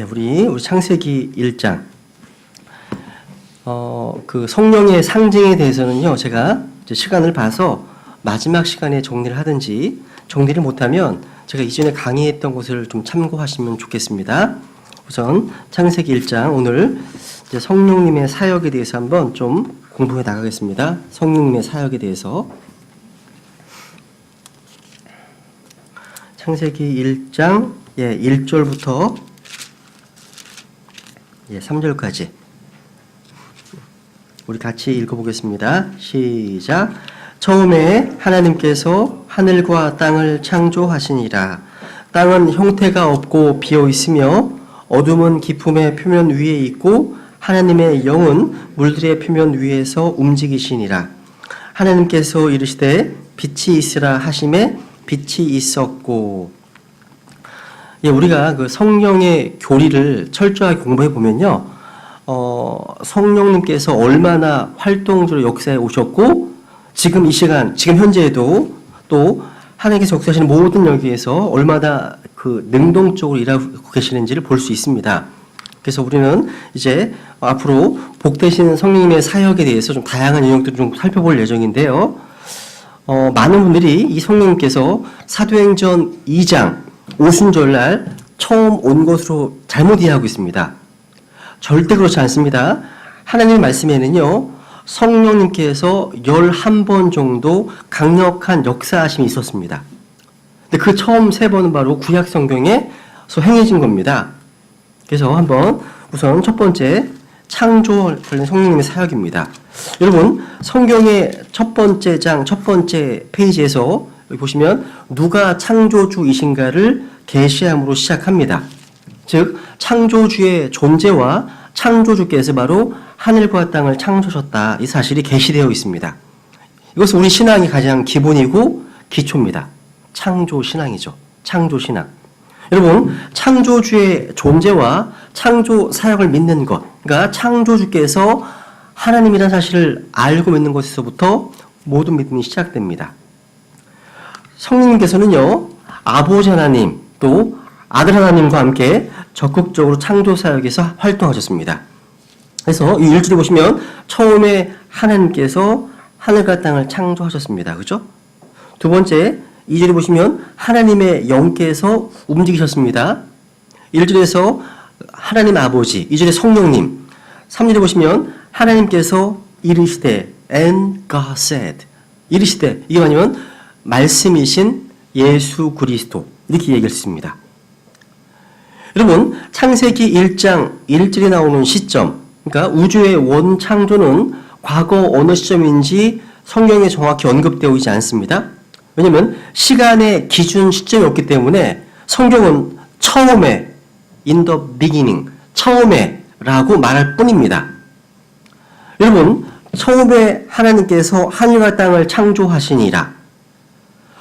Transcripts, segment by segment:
우리 창세기 1장. 그 성령의 상징에 대해서는요, 제가 이제 시간을 봐서 마지막 시간에 정리를 하든지, 정리를 못하면 제가 이전에 강의했던 것을 좀 참고하시면 좋겠습니다. 우선 창세기 1장, 오늘 이제 성령님의 사역에 대해서 한번 좀 공부해 나가겠습니다. 성령님의 사역에 대해서. 창세기 1장 1절부터 3절까지 우리 같이 읽어보겠습니다. 시작. 처음에 하나님께서 하늘과 땅을 창조하시니라. 땅은 형태가 없고 비어 있으며 어둠은 깊음의 표면 위에 있고 하나님의 영은 물들의 표면 위에서 움직이시니라. 하나님께서 이르시되 빛이 있으라 하심에 빛이 있었고. 우리가 그 성령의 교리를 철저하게 공부해 보면요, 성령님께서 얼마나 활동적으로 역사에 오셨고, 지금 이 시간, 지금 현재에도 또 하나님께서 역사하시는 모든 여기에서 얼마나 그 능동적으로 일하고 계시는지를 볼 수 있습니다. 그래서 우리는 이제 앞으로 복되신 성령님의 사역에 대해서 좀 다양한 인용들을 좀 살펴볼 예정인데요. 많은 분들이 이 성령님께서 사도행전 2장 오순절날 처음 온 것으로 잘못 이해하고 있습니다. 절대 그렇지 않습니다. 하나님의 말씀에는요, 성령님께서 11번 정도 강력한 역사하심이 있었습니다. 근데 그 처음 3번은 바로 구약 성경에서 행해진 겁니다. 그래서 한번 우선 첫 번째 창조 관련 성령님의 사역입니다. 여러분, 성경의 첫 번째 장, 첫 번째 페이지에서 여기 보시면 누가 창조주이신가를 계시함으로 시작합니다. 즉, 창조주의 존재와 창조주께서 바로 하늘과 땅을 창조하셨다. 이 사실이 계시되어 있습니다. 이것은 우리 신앙이 가장 기본이고 기초입니다. 창조신앙이죠. 창조신앙. 여러분, 창조주의 존재와 창조 사역을 믿는 것, 그러니까 창조주께서 하나님이라는 사실을 알고 믿는 것에서부터 모든 믿음이 시작됩니다. 성령님께서는요, 아버지 하나님 또 아들 하나님과 함께 적극적으로 창조 사역에서 활동하셨습니다. 그래서 이 1절에 보시면 처음에 하나님께서 하늘과 땅을 창조하셨습니다. 그렇죠? 두 번째 2절에 보시면 하나님의 영께서 움직이셨습니다. 1절에서 하나님 아버지, 2절에 성령님, 3절에 보시면 하나님께서 이르시되 and God said, 이르시되, 이게 뭐냐면 말씀이신 예수 그리스도, 이렇게 얘기했습니다. 여러분, 창세기 1장 1절에 나오는 시점, 그러니까 우주의 원 창조는 과거 어느 시점인지 성경에 정확히 언급되어 있지 않습니다. 왜냐하면 시간의 기준 시점이 없기 때문에 성경은 처음에, in the beginning, 처음에 라고 말할 뿐입니다. 여러분, 처음에 하나님께서 하늘과 땅을 창조하시니라.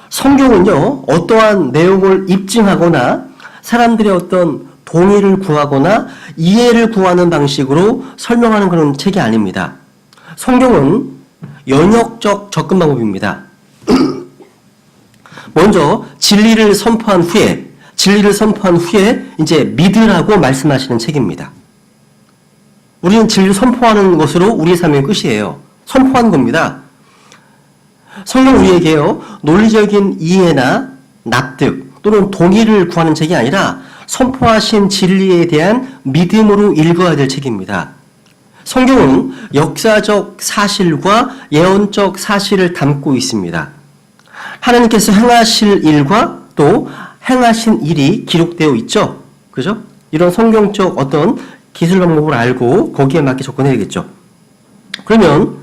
성경은요, 어떠한 내용을 입증하거나 사람들의 어떤 동의를 구하거나 이해를 구하는 방식으로 설명하는 그런 책이 아닙니다. 성경은 연역적 접근 방법입니다. 먼저 진리를 선포한 후에 이제 믿으라고 말씀하시는 책입니다. 우리는 진리를 선포하는 것으로 우리의 삶의 끝이에요. 선포한 겁니다. 성경 우리에게요, 논리적인 이해나 납득 또는 동의를 구하는 책이 아니라 선포하신 진리에 대한 믿음으로 읽어야 될 책입니다. 성경은 역사적 사실과 예언적 사실을 담고 있습니다. 하나님께서 행하실 일과 또 행하신 일이 기록되어 있죠. 그죠? 이런 성경적 어떤 기술 방법을 알고 거기에 맞게 접근해야겠죠. 그러면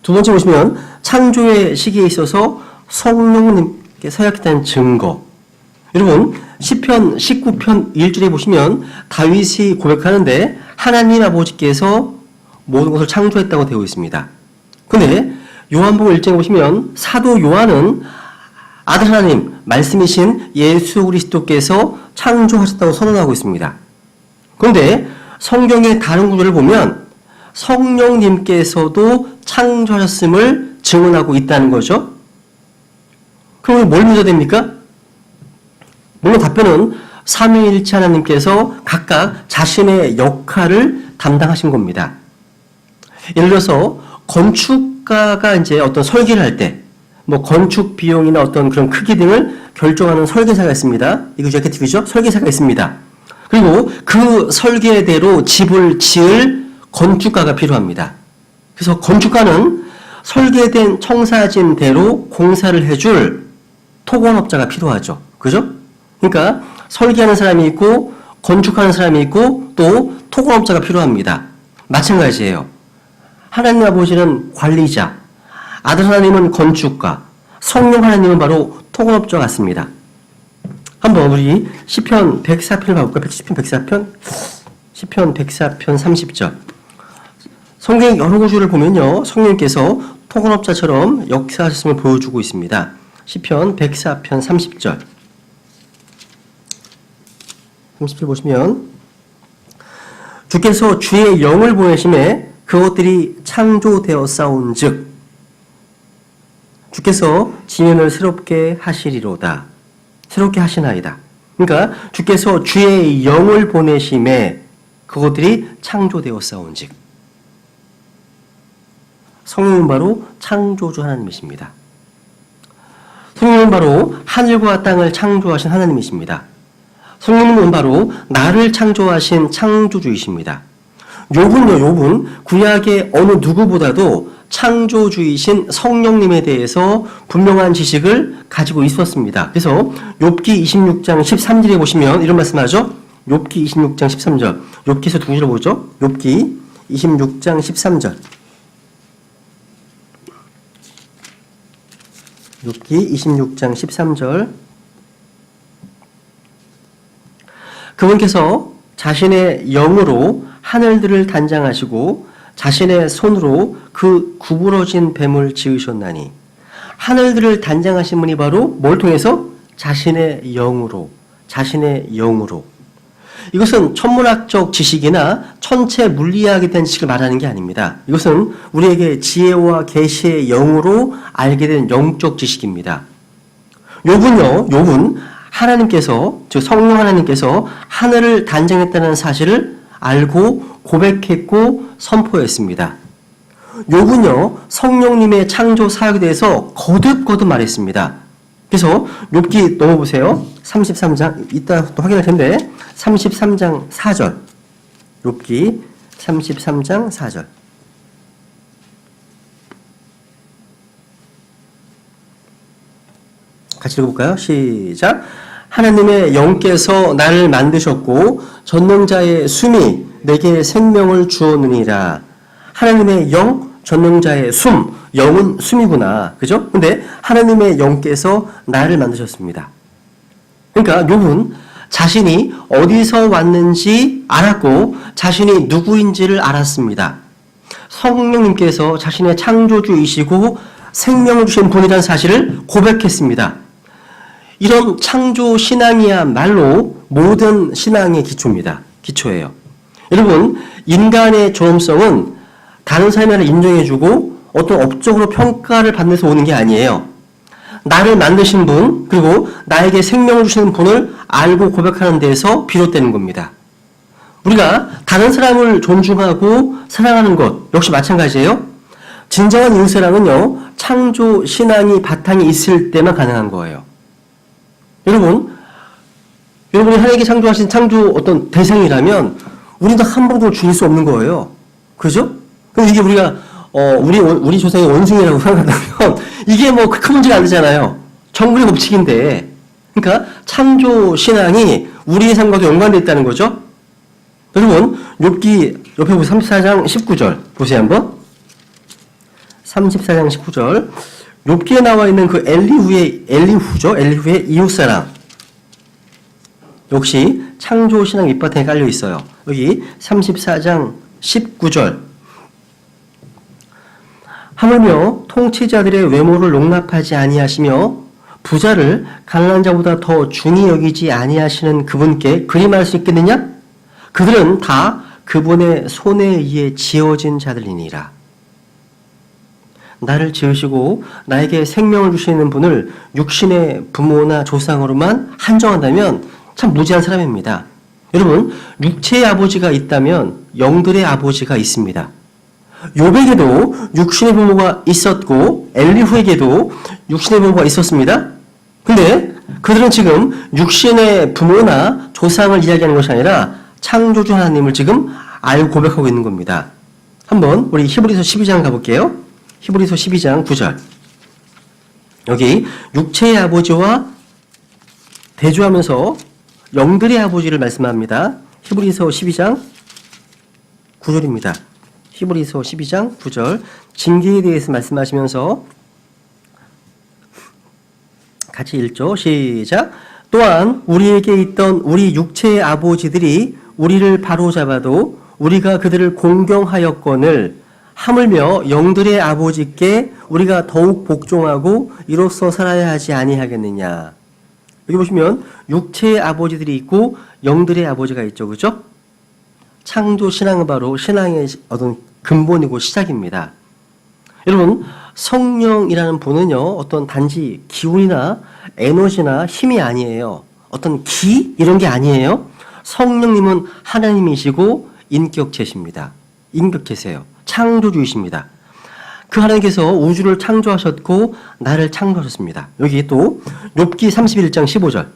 두 번째 보시면 창조의 시기에 있어서 성령님께 서약했다는 증거. 여러분, 시편 19편 1절에 보시면 다윗이 고백하는데 하나님 아버지께서 모든 것을 창조했다고 되어 있습니다. 근데 요한복음 1장에 보시면 사도 요한은 아들 하나님, 말씀이신 예수 그리스도께서 창조하셨다고 선언하고 있습니다. 그런데 성경의 다른 구절을 보면 성령님께서도 창조하셨음을 증언하고 있다는 거죠. 그럼 우리 뭘 믿어야 됩니까? 물론 답변은 삼위일체 하나님께서 각각 자신의 역할을 담당하신 겁니다. 예를 들어서 건축가가 이제 어떤 설계를 할 때, 뭐 건축 비용이나 어떤 그런 크기 등을 결정하는 설계사가 있습니다. 이그제큐티브죠? 설계사가 있습니다. 그리고 그 설계대로 집을 지을 건축가가 필요합니다. 그래서 건축가는 설계된 청사진대로 공사를 해줄 토건업자가 필요하죠. 그죠? 그러니까 설계하는 사람이 있고 건축하는 사람이 있고 또 토건업자가 필요합니다. 마찬가지예요. 하나님 아버지는 관리자, 아들 하나님은 건축가, 성령 하나님은 바로 토건업자 같습니다. 한번 우리 시편 104편을 봐볼까요? 시편 104편 30절. 성경 여러 구절을 보면요, 성령님께서 토건업자처럼 역사하셨음을 보여주고 있습니다. 시편 104편 30절. 30절 보시면 주께서 주의 영을 보내심에 그것들이 창조되어 싸운즉 주께서 지면을 새롭게 하시리로다. 새롭게 하시나이다. 그러니까 주께서 주의 영을 보내심에 그것들이 창조되어 싸운즉 성령은 바로 창조주 하나님이십니다. 성령은 바로 하늘과 땅을 창조하신 하나님이십니다. 성령님은 바로 나를 창조하신 창조주이십니다. 욥은 구약의 어느 누구보다도 창조주이신 성령님에 대해서 분명한 지식을 가지고 있었습니다. 그래서 욥기 26장 13절에 보시면 이런 말씀하죠. 욥기 26장 13절. 욥기에서 두 구절을 보죠. 욥기 26장 13절. 욥기 26장 13절. 그분께서 자신의 영으로 하늘들을 단장하시고 자신의 손으로 그 구부러진 뱀을 지으셨나니 하늘들을 단장하신 분이 바로 뭘 통해서? 자신의 영으로. 이것은 천문학적 지식이나 천체 물리학에 대한 지식을 말하는 게 아닙니다. 이것은 우리에게 지혜와 계시의 영으로 알게 된 영적 지식입니다. 욥은 하나님께서, 즉 성령 하나님께서 하늘을 단장했다는 사실을 알고 고백했고 선포했습니다. 욥은요, 성령님의 창조 사역에 대해서 거듭거듭 말했습니다. 그래서 욥기 넘어보세요. 33장, 이따 또 확인할 텐데 33장 4절. 욥기 33장 4절. 같이 읽어볼까요? 시작. 하나님의 영께서 나를 만드셨고 전능자의 숨이 내게 생명을 주었느니라. 하나님의 영, 전능자의 숨, 영은 숨이구나. 그죠? 근데 하나님의 영께서 나를 만드셨습니다. 그러니까 욥은 자신이 어디서 왔는지 알았고 자신이 누구인지를 알았습니다. 성령님께서 자신의 창조주이시고 생명을 주신 분이라는 사실을 고백했습니다. 이런 창조 신앙이야말로 모든 신앙의 기초예요. 여러분, 인간의 존엄성은 다른 사람을 인정해주고 어떤 업적으로 평가를 받는 데서 오는 게 아니에요. 나를 만드신 분, 그리고 나에게 생명을 주시는 분을 알고 고백하는 데에서 비롯되는 겁니다. 우리가 다른 사람을 존중하고 사랑하는 것 역시 마찬가지예요. 진정한 이웃사랑은요, 창조 신앙이 바탕이 있을 때만 가능한 거예요. 여러분이 하나님께 창조하신 창조 어떤 대상이라면 우리도 함부로 죽일 수 없는 거예요. 그죠? 그럼 이게 우리가 우리 조상의 원숭이라고 생각한다면 이게 뭐 큰 문제가 안 되잖아요. 정글의 법칙인데. 그러니까 창조 신앙이 우리의 삶과도 연관되어 있다는 거죠. 여러분, 욥기 옆에 보세요. 34장 19절 보세요 한번. 34장 19절. 욥기에 나와 있는 그 엘리후의 이웃사랑. 역시 창조 신앙 밑바탕에 깔려 있어요. 여기 34장 19절. 하물며 통치자들의 외모를 용납하지 아니하시며 부자를 가난한 자보다 더 중히 여기지 아니하시는 그분께 그리할 수 있겠느냐? 그들은 다 그분의 손에 의해 지어진 자들이니라. 나를 지으시고 나에게 생명을 주시는 분을 육신의 부모나 조상으로만 한정한다면 참 무지한 사람입니다. 여러분, 육체의 아버지가 있다면 영들의 아버지가 있습니다. 요백에도 육신의 부모가 있었고 엘리후에게도 육신의 부모가 있었습니다. 근데 그들은 지금 육신의 부모나 조상을 이야기하는 것이 아니라 창조주 하나님을 지금 알고 고백하고 있는 겁니다. 한번 우리 히브리서 12장 가볼게요. 히브리서 12장 9절. 여기 육체의 아버지와 대조하면서 영들의 아버지를 말씀합니다. 히브리서 12장 9절입니다. 히브리서 12장 9절. 징계에 대해서 말씀하시면서 같이 읽죠. 시작. 또한 우리에게 있던 우리 육체의 아버지들이 우리를 바로잡아도 우리가 그들을 공경하였거늘 하물며 영들의 아버지께 우리가 더욱 복종하고 이로써 살아야 하지 아니하겠느냐. 여기 보시면 육체의 아버지들이 있고 영들의 아버지가 있죠. 그죠? 창조 신앙은 바로 신앙의 어떤 근본이고 시작입니다. 여러분, 성령이라는 분은요, 어떤 단지 기운이나 에너지나 힘이 아니에요. 어떤 기? 이런 게 아니에요. 성령님은 하나님이시고 인격체십니다. 인격체세요. 창조주이십니다. 그 하나님께서 우주를 창조하셨고 나를 창조하셨습니다. 여기 또 욥기 31장 15절.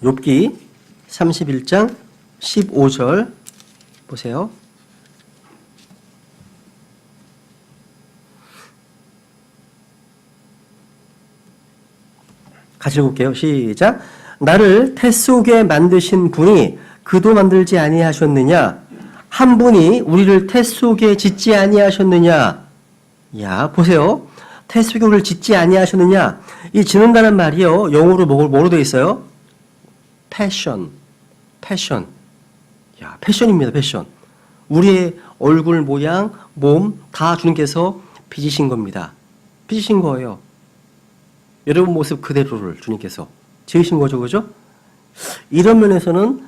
욥기 31장 15절 보세요. 같이 읽을게요. 시작. 나를 태 속에 만드신 분이 그도 만들지 아니하셨느냐? 한 분이 우리를 태 속에 짓지 아니하셨느냐? 야, 보세요. 태 속에 우리를 짓지 아니하셨느냐? 이 짓는다는 말이요. 영어로 뭐로 되어 있어요? 패션. 패션. 야, 패션입니다. 패션. 우리의 얼굴 모양, 몸 다 주님께서 빚으신 겁니다. 빚으신 거예요. 여러분 모습 그대로를 주님께서 지으신 거죠. 그죠? 이런 면에서는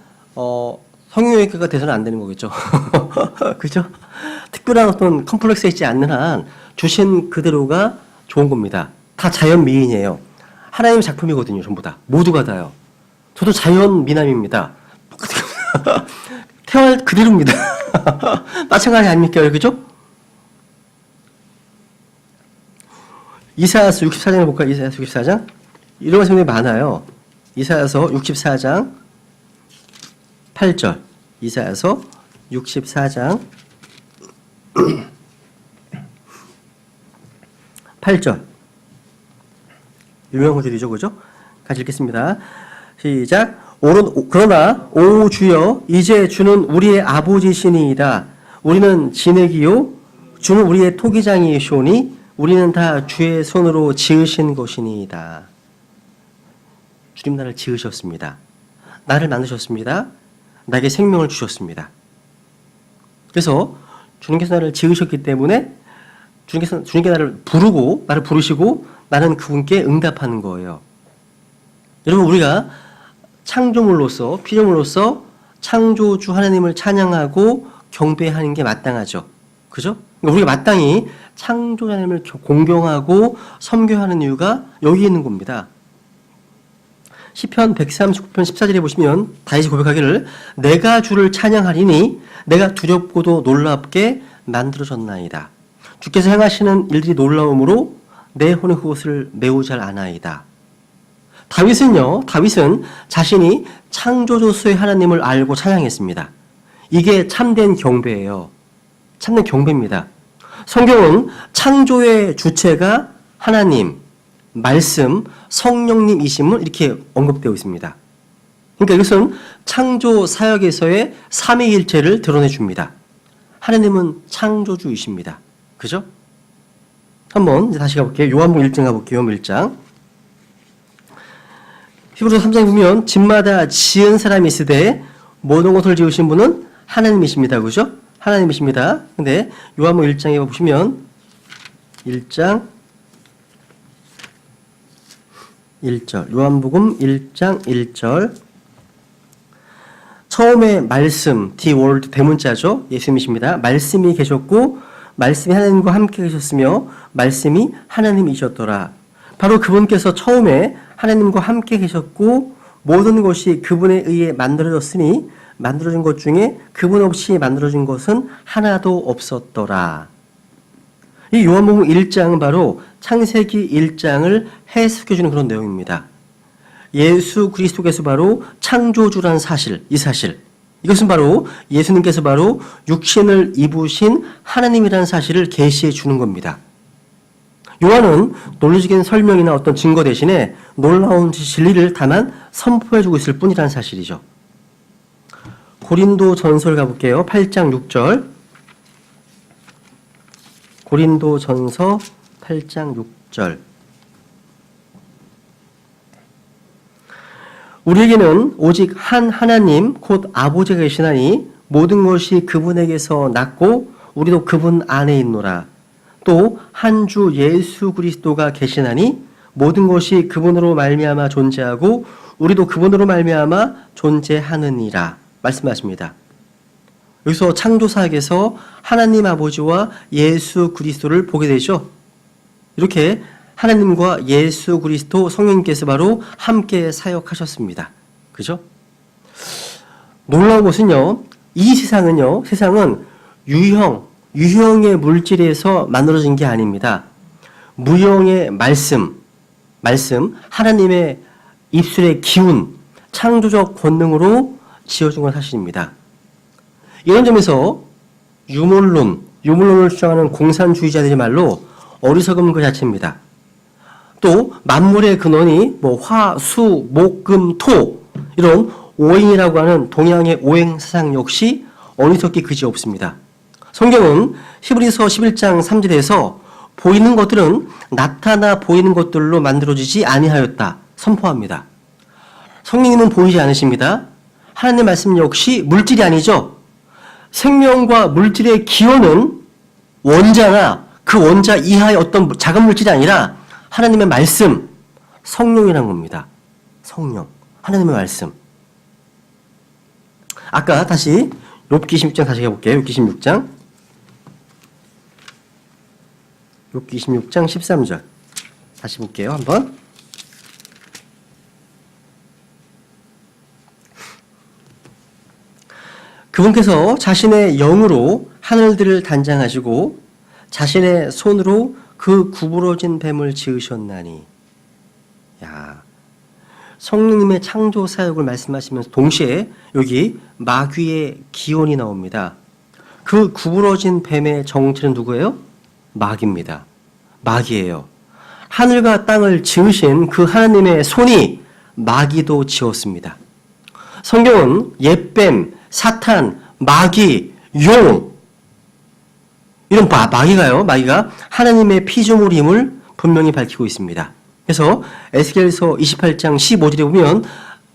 성형외과가 돼서는 안 되는 거겠죠. 그죠? 특별한 어떤 컴플렉스가 있지 않는 한 주신 그대로가 좋은 겁니다. 다 자연 미인이에요. 하나님의 작품이거든요. 전부 다. 모두가 다요. 저도 자연 미남입니다. 태어날 그대로입니다. 마찬가지 아닙니까? 그죠? 이사야서 64장을 볼까요? 이사야서 64장. 이런 말씀이 많아요. 이사야서 64장 8절. 이사야서 64장 8절. 유명한 구절이죠. 그죠? 같이 읽겠습니다. 시작. 그러나 오 주여 이제 주는 우리의 아버지시니이다. 우리는 진액이요 주는 우리의 토기장이시오니 우리는 다 주의 손으로 지으신 것이니이다. 주님 나를 지으셨습니다. 나를 만드셨습니다. 나에게 생명을 주셨습니다. 그래서 주님께서 나를 지으셨기 때문에 주님께 나를 부르고 나를 부르시고 나는 그분께 응답하는 거예요. 여러분, 우리가 창조물로서 피조물로서 창조주 하나님을 찬양하고 경배하는 게 마땅하죠. 그죠? 우리가 마땅히 창조주 하나님을 공경하고 섬겨하는 이유가 여기 있는 겁니다. 시편 139편 14절에 보시면 다윗이 고백하기를 내가 주를 찬양하리니 내가 두렵고도 놀랍게 만들어졌나이다. 주께서 행하시는 일들이 놀라움으로 내 혼의 그것을 매우 잘 아나이다. 다윗은 자신이 창조주수의 하나님을 알고 찬양했습니다. 이게 참된 경배예요. 참된 경배입니다. 성경은 창조의 주체가 하나님, 말씀, 성령님이심을 이렇게 언급되어 있습니다. 그러니까 이것은 창조 사역에서의 삼위일체를 드러내 줍니다. 하나님은 창조주이십니다. 그죠? 한번 이제 다시 가볼게요. 요한복음 1장 가볼게요. 1장. 히브리서 3장에 보면 집마다 지은 사람이 있으되 모든 것을 지으신 분은 하나님이십니다. 그죠? 하나님이십니다. 근데 요한복음 1장에 보시면 1장 1절. 요한복음 1장 1절. 처음에 말씀, the word 대문자죠. 예수님이십니다. 말씀이 계셨고 말씀이 하나님과 함께 계셨으며 말씀이 하나님이셨더라. 바로 그분께서 처음에 하나님과 함께 계셨고 모든 것이 그분에 의해 만들어졌으니 만들어진 것 중에 그분 없이 만들어진 것은 하나도 없었더라. 이 요한복음 1장은 바로 창세기 1장을 해석해주는 그런 내용입니다. 예수 그리스도께서 바로 창조주라는 사실, 이 사실, 이것은 바로 예수님께서 바로 육신을 입으신 하나님이라는 사실을 계시해 주는 겁니다. 요한은 논리적인 설명이나 어떤 증거 대신에 놀라운 진리를 다만 선포해 주고 있을 뿐이라는 사실이죠. 고린도 전설 가볼게요. 8장 6절. 고린도 전서 8장 6절. 우리에게는 오직 한 하나님 곧 아버지가 계시나니 모든 것이 그분에게서 났고 우리도 그분 안에 있노라. 또 한 주 예수 그리스도가 계시나니 모든 것이 그분으로 말미암아 존재하고 우리도 그분으로 말미암아 존재하느니라 말씀하십니다. 여기서 창조사에게서 하나님 아버지와 예수 그리스도를 보게 되죠. 이렇게 하나님과 예수 그리스도 성령님께서 바로 함께 사역하셨습니다. 그죠? 놀라운 것은요, 이 세상은 유형의 물질에서 만들어진 게 아닙니다. 무형의 말씀, 하나님의 입술의 기운, 창조적 권능으로 지어준 건 사실입니다. 이런 점에서 유물론을 주장하는 공산주의자들의 말로 어리석은 그 자체입니다. 또 만물의 근원이 화, 수, 목, 금, 토 이런 오행이라고 하는 동양의 오행 사상 역시 어리석기 그지없습니다. 성경은 히브리서 11장 3절에서 보이는 것들은 나타나 보이는 것들로 만들어지지 아니하였다 선포합니다. 성령님은 보이지 않으십니다. 하나님의 말씀 역시 물질이 아니죠. 생명과 물질의 기원은 원자나 그 원자 이하의 어떤 작은 물질이 아니라 하나님의 말씀, 성령이라는 겁니다. 성령, 하나님의 말씀. 아까 다시 욥기 16장 다시 해볼게요. 욥기 16장 13절 다시 볼게요. 한번. 그분께서 자신의 영으로 하늘들을 단장하시고 자신의 손으로 그 구부러진 뱀을 지으셨나니. 야, 성령님의 창조 사역을 말씀하시면서 동시에 여기 마귀의 기원이 나옵니다. 그 구부러진 뱀의 정체는 누구예요? 마귀입니다. 마귀예요. 하늘과 땅을 지으신 그 하나님의 손이 마귀도 지었습니다. 성경은 옛뱀, 사탄, 마귀, 용 이런 마귀가 하나님의 피조물임을 분명히 밝히고 있습니다. 그래서 에스겔서 28장 15절에 보면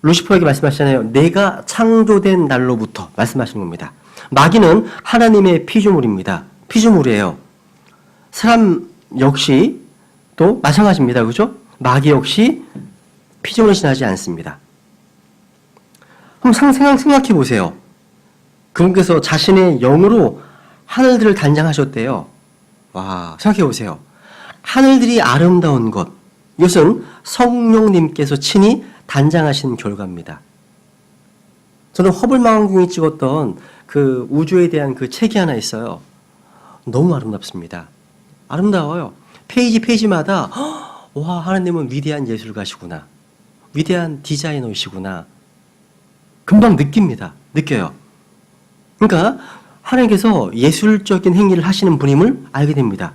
루시퍼에게 말씀하시잖아요. 내가 창조된 날로부터 말씀하시는 겁니다. 마귀는 하나님의 피조물입니다. 피조물이에요. 사람 역시 또 마찬가지입니다. 그죠? 마귀 역시 피조물을 지나지 않습니다. 한번 생각해 보세요. 그분께서 자신의 영으로 하늘들을 단장하셨대요. 와, 생각해 보세요. 하늘들이 아름다운 것, 이것은 성령님께서 친히 단장하신 결과입니다. 저는 허블 망원경이 찍었던 그 우주에 대한 그 책이 하나 있어요. 너무 아름답습니다. 아름다워요. 페이지마다 와, 하나님은 위대한 예술가시구나. 위대한 디자이너이시구나. 금방 느껴요. 그러니까 하나님께서 예술적인 행위를 하시는 분임을 알게 됩니다.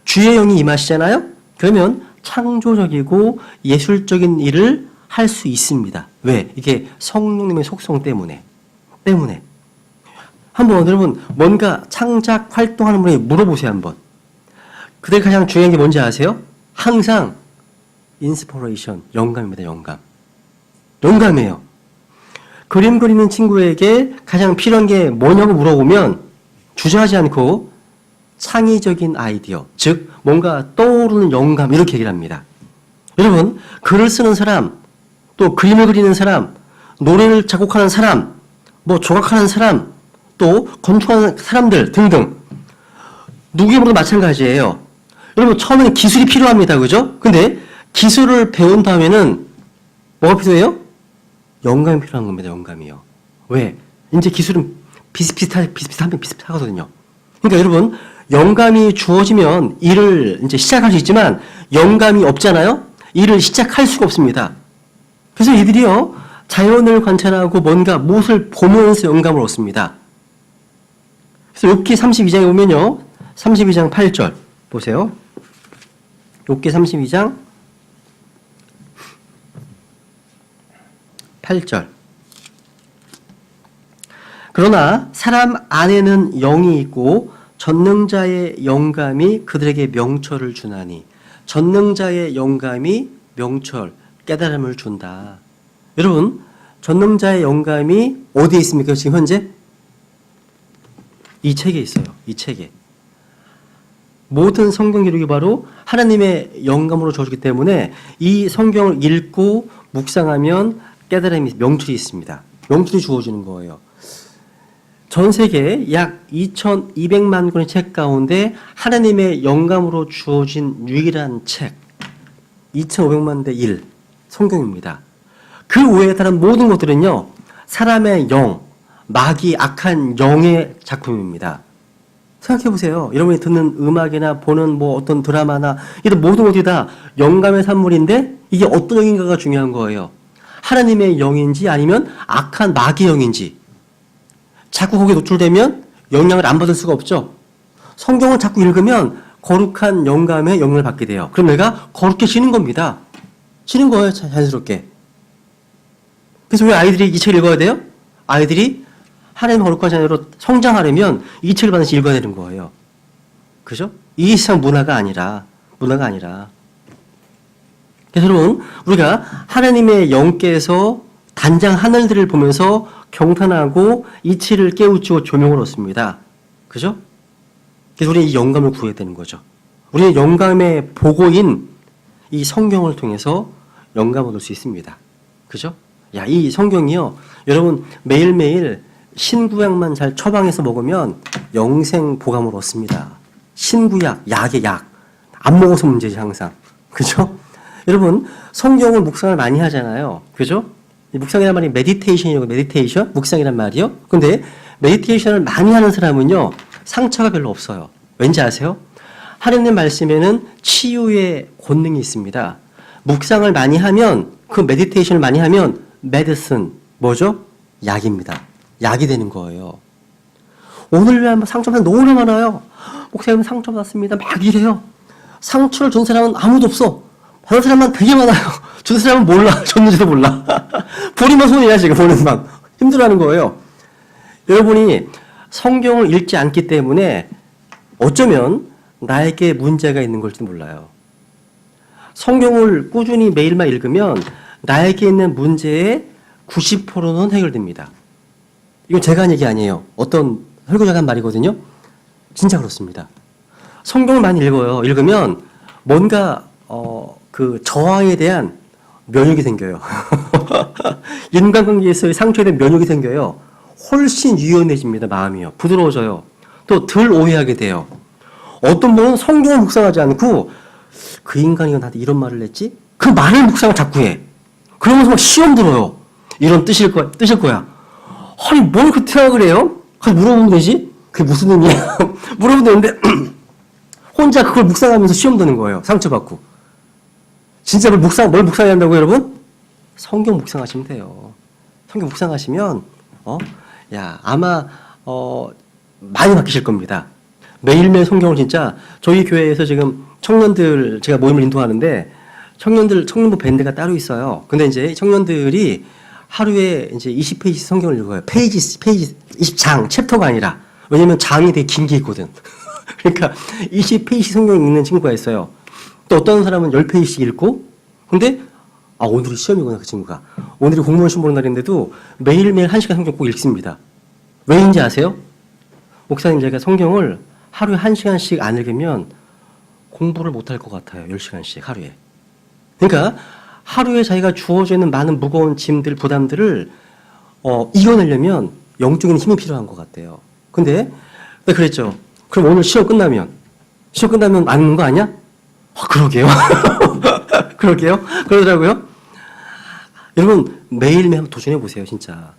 주의 영이 임하시잖아요? 그러면 창조적이고 예술적인 일을 할 수 있습니다. 왜? 이게 성령님의 속성 때문에. 한번 여러분 뭔가 창작 활동하는 분에게 물어보세요. 한번. 그들 가장 중요한 게 뭔지 아세요? 항상 인스피레이션, 영감입니다. 영감이에요. 그림 그리는 친구에게 가장 필요한 게 뭐냐고 물어보면 주저하지 않고 창의적인 아이디어, 즉 뭔가 떠오르는 영감 이렇게 얘기를 합니다. 여러분, 글을 쓰는 사람, 또 그림을 그리는 사람, 노래를 작곡하는 사람, 조각하는 사람, 또 건축하는 사람들 등등 누구에게도 마찬가지예요. 여러분, 처음에는 기술이 필요합니다. 그죠? 근데 기술을 배운 다음에는 뭐가 필요해요? 영감이 필요한 겁니다. 영감이요. 왜? 이제 기술은 비슷하거든요. 그러니까 여러분, 영감이 주어지면 일을 이제 시작할 수 있지만 영감이 없잖아요? 일을 시작할 수가 없습니다. 그래서 이들이요, 자연을 관찰하고 뭔가 무엇을 보면서 영감을 얻습니다. 그래서 욥기 32장에 보면요, 32장 8절 보세요. 욥기 32장 8절. 그러나 사람 안에는 영이 있고 전능자의 영감이 그들에게 명철을 주나니. 전능자의 영감이 명철, 깨달음을 준다. 여러분, 전능자의 영감이 어디에 있습니까? 지금 현재? 이 책에 있어요. 이 책에. 모든 성경 기록이 바로 하나님의 영감으로 주어지기 때문에 이 성경을 읽고 묵상하면 깨달음이, 명철이 있습니다. 명철이 주어지는 거예요. 전 세계 약 2,200만 권의 책 가운데 하나님의 영감으로 주어진 유일한 책 2,500만 대 1 성경입니다. 그 외에 다른 모든 것들은요, 사람의 영, 마귀, 악한 영의 작품입니다. 생각해 보세요. 여러분이 듣는 음악이나 보는 뭐 어떤 드라마나 이런 모든 것들이 다 영감의 산물인데 이게 어떤 영인가가 중요한 거예요. 하나님의 영인지 아니면 악한 마귀 영인지. 자꾸 거기에 노출되면 영향을 안 받을 수가 없죠. 성경을 자꾸 읽으면 거룩한 영감의 영향을 받게 돼요. 그럼 내가 거룩해지는 겁니다. 지는 거예요, 자연스럽게. 그래서 왜 아이들이 이 책을 읽어야 돼요? 아이들이 하나님의 거룩한 자녀로 성장하려면 이 책을 반드시 읽어야 되는 거예요. 그죠? 이 세상 문화가 아니라. 그래서 여러분, 우리가 하나님의 영께서 단장 하늘들을 보면서 경탄하고 이치를 깨우치고 조명을 얻습니다. 그죠? 그래서 우리는 이 영감을 구해야 되는 거죠. 우리는 영감의 보고인 이 성경을 통해서 영감을 얻을 수 있습니다. 그죠? 야, 이 성경이요, 여러분 매일매일 신구약만 잘 처방해서 먹으면 영생 보감을 얻습니다. 신구약, 약의 약. 안 먹어서 문제지, 항상. 그죠? 여러분, 성경을 묵상을 많이 하잖아요. 그죠? 묵상이란 말이 메디테이션이고, 메디테이션? 묵상이란 말이요. 근데 메디테이션을 많이 하는 사람은요, 상처가 별로 없어요. 왠지 아세요? 하나님 말씀에는 치유의 권능이 있습니다. 묵상을 많이 하면, 그 메디테이션을 많이 하면, 메디슨, 뭐죠? 약입니다. 약이 되는 거예요. 오늘 왜 상처받은 너무나 많아요. 목사님 상처받았습니다. 막 이래요. 상처를 준 사람은 아무도 없어. 받은 사람만 되게 많아요. 준 사람은 몰라. 줬는지도 몰라. 보리만 손이야, 지금 보는만. 힘들어하는 거예요. 여러분이 성경을 읽지 않기 때문에 어쩌면 나에게 문제가 있는 걸지도 몰라요. 성경을 꾸준히 매일만 읽으면 나에게 있는 문제의 90%는 해결됩니다. 이건 제가 한 얘기 아니에요. 어떤 설교자가 한 말이거든요. 진짜 그렇습니다. 성경을 많이 읽어요. 읽으면 뭔가 그 저항에 대한 면역이 생겨요. 인간관계에서의 상처에 대한 면역이 생겨요. 훨씬 유연해집니다. 마음이요. 부드러워져요. 또 덜 오해하게 돼요. 어떤 분은 성경을 묵상하지 않고 그 인간이 나한테 이런 말을 했지? 그 말을 묵상을 자꾸 해. 그러면서 막 시험 들어요. 이런 뜻일 거야. 아니, 뭘 그렇게 생각을 해요? 그래서 물어보면 되지? 그게 무슨 의미야? 물어보면 되는데, 혼자 그걸 묵상하면서 시험 드는 거예요. 상처받고. 진짜 뭘 묵상해야 한다고, 여러분? 성경 묵상하시면 돼요. 성경 묵상하시면, 아마, 많이 바뀌실 겁니다. 매일매일 성경을 진짜, 저희 교회에서 지금 청년들, 제가 모임을 인도하는데, 청년부 밴드가 따로 있어요. 근데 이제 청년들이 하루에 이제 20페이지 성경을 읽어요. 페이지, 20장, 챕터가 아니라. 왜냐면 장이 되게 긴 게 있거든. 그러니까 20페이지 성경 읽는 친구가 있어요. 또 어떤 사람은 10페이지씩 읽고, 근데, 오늘이 시험이구나, 그 친구가. 오늘이 공무원 시험 보는 날인데도 매일매일 1시간 성경 꼭 읽습니다. 왜인지 아세요? 목사님, 제가 성경을 하루에 1시간씩 안 읽으면 공부를 못할 것 같아요. 10시간씩 하루에. 그러니까 하루에 자기가 주어져 있는 많은 무거운 짐들, 부담들을 이겨내려면 영적인 힘이 필요한 것 같아요. 근데 그랬죠. 그럼 오늘 시험 끝나면 안 읽는 거 아니야? 그러게요. 그러더라고요. 여러분, 매일매일 한번 도전해 보세요, 진짜.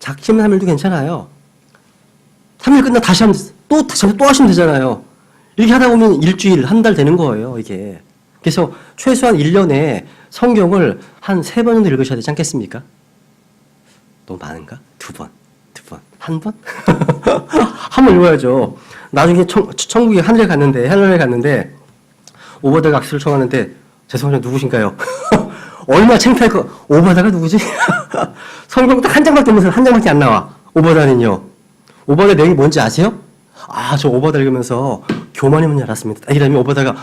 작심삼 3일도 괜찮아요. 3일 끝나 다시 하면, 또 하시면 되잖아요. 이렇게 하다 보면 일주일, 한 달 되는 거예요, 이게. 그래서 최소한 1년에 성경을 한 3번 정도 읽으셔야 되지 않겠습니까? 너무 많은가? 2번, 한 번? 한 번 읽어야죠. 나중에 천국에 하늘에 갔는데, 오바다가 악수를 청하는데, 죄송합니다, 누구신가요? 얼마나 창피할 거, 오바다가 누구지? 성경 딱 한 장밖에 없으면서 한 장밖에 안 나와. 오바다는요. 오바다 내용이 뭔지 아세요? 아, 저 오바다 읽으면서 교만이면 줄 알았습니다. 이러면 오바다가,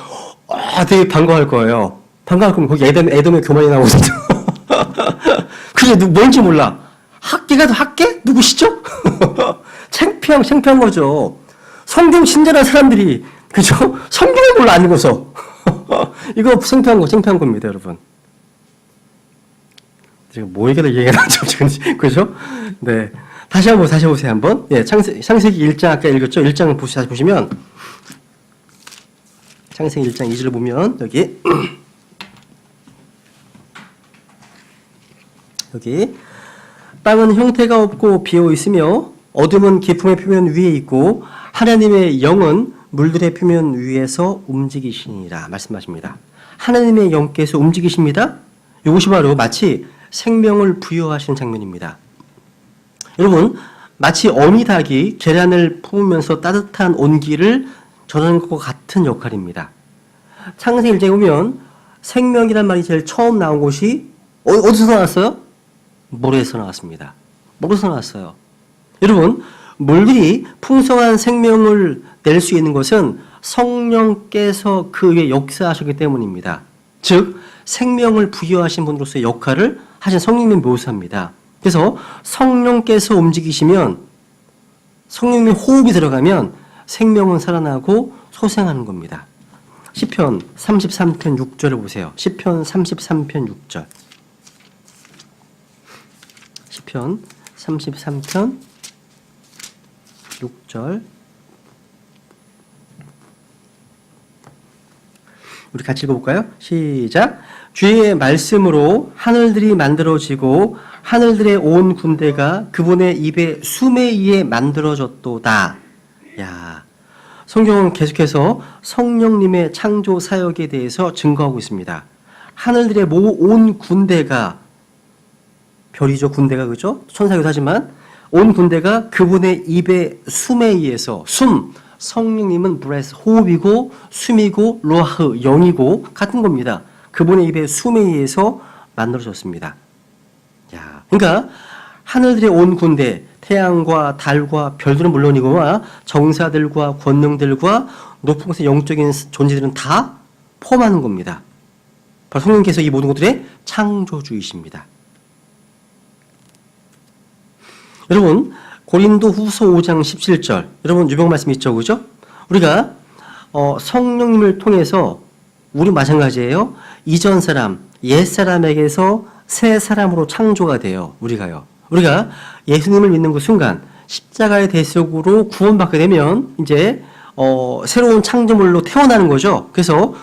되게 반가워할 거예요. 반가워할 거면 거기 에돔의 교만이 나오거든요. 그게 뭔지 몰라. 학계? 누구시죠? 창피한 거죠. 성경 친절한 사람들이, 그죠? 성경을 몰라 안 읽어서. 이거 창피한 겁니다, 여러분. 지금 뭐 얘기가 나죠, 지금. 그죠? 네. 다시 보세요, 한번. 예, 창세기 1장 아까 읽었죠? 1장 다시 보시면, 창세기 1장 2절 보면, 여기, 땅은 형태가 없고 비어 있으며, 어둠은 깊음의 표면 위에 있고, 하나님의 영은 물들의 표면 위에서 움직이시니라 말씀하십니다. 하나님의 영께서 움직이십니다. 이것이 바로 마치 생명을 부여하시는 장면입니다. 여러분, 마치 어미닭이 계란을 품으면서 따뜻한 온기를 전하는 것과 같은 역할입니다. 창세기 1장에 보면 생명이란 말이 제일 처음 나온 곳이 어디서 나왔어요? 모래에서 나왔습니다. 모래에서 나왔어요. 여러분, 물들이 풍성한 생명을 낼 수 있는 것은 성령께서 그 위에 역사하셨기 때문입니다. 즉, 생명을 부여하신 분으로서의 역할을 하신 성령님을 묘사합니다. 그래서 성령께서 움직이시면, 성령님의 호흡이 들어가면 생명은 살아나고 소생하는 겁니다. 시편 33편 6절을 보세요. 시편 33편 6절. 시편 33편 6절. 우리 같이 읽어볼까요? 시작. 주의 말씀으로 하늘들이 만들어지고 하늘들의 온 군대가 그분의 입에 숨에 의해 만들어졌도다. 야, 성경은 계속해서 성령님의 창조 사역에 대해서 증거하고 있습니다. 하늘들의 온 군대가, 별이죠, 군대가, 그죠? 천사기도 하지만 온 군대가 그분의 입의 숨에 의해서, 성령님은 breath, 호흡이고, 숨이고, 로하흐, 영이고, 같은 겁니다. 그분의 입의 숨에 의해서 만들어졌습니다. 야, 그러니까 하늘들의 온 군대, 태양과 달과 별들은 물론이고와 정사들과 권능들과 높은 곳의 영적인 존재들은 다 포함하는 겁니다. 바로 성령께서 이 모든 것들의 창조주이십니다. 여러분, 고린도 후서 5장 17절. 여러분, 유명 말씀 있죠, 그죠? 우리가, 성령님을 통해서, 우리 마찬가지예요. 이전 사람, 옛 사람에게서 새 사람으로 창조가 돼요. 우리가 예수님을 믿는 그 순간, 십자가의 대속으로 구원받게 되면, 이제, 새로운 창조물로 태어나는 거죠. 그래서,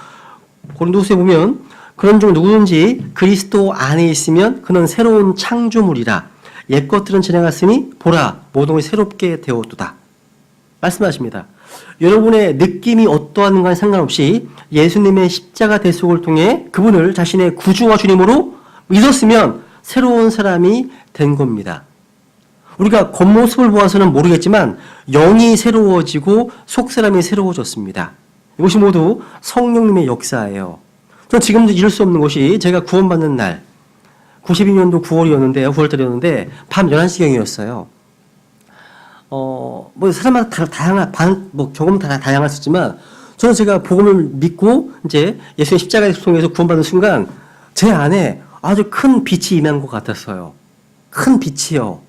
고린도 후서에 보면, 그런 중 누구든지 그리스도 안에 있으면 그는 새로운 창조물이라. 옛 것들은 지나갔으니 보라 모든 것이 새롭게 되었도다 말씀하십니다. 여러분의 느낌이 어떠한가에 상관없이 예수님의 십자가 대속을 통해 그분을 자신의 구주와 주님으로 믿었으면 새로운 사람이 된 겁니다. 우리가 겉모습을 보아서는 모르겠지만 영이 새로워지고 속사람이 새로워졌습니다. 이것이 모두 성령님의 역사예요. 전 지금도 잃을 수 없는 것이 제가 구원받는 날 92년도 9월이었는데요. 9월달이었는데 밤 11시경이었어요. 뭐 사람마다 경험은 다 다양할 수 있지만 저는 제가 복음을 믿고 이제 예수의 십자가를 통해서 구원받는 순간 제 안에 아주 큰 빛이 임한 것 같았어요. 큰 빛이요.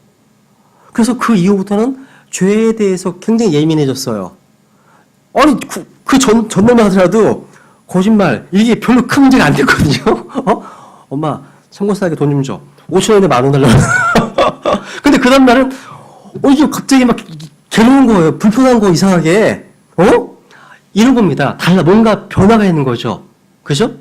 그래서 그 이후부터는 죄에 대해서 굉장히 예민해졌어요. 아니 그 전날만 하더라도 거짓말 이게 별로 큰 문제가 안 됐거든요. 엄마 청구 싸게 돈 좀 줘. 5,000원에 10,000원 달라고. 근데 그 다음날은 이게 갑자기 막 괴로운 거예요. 불편한 거 이상하게. 이런 겁니다. 뭔가 변화가 있는 거죠. 그죠?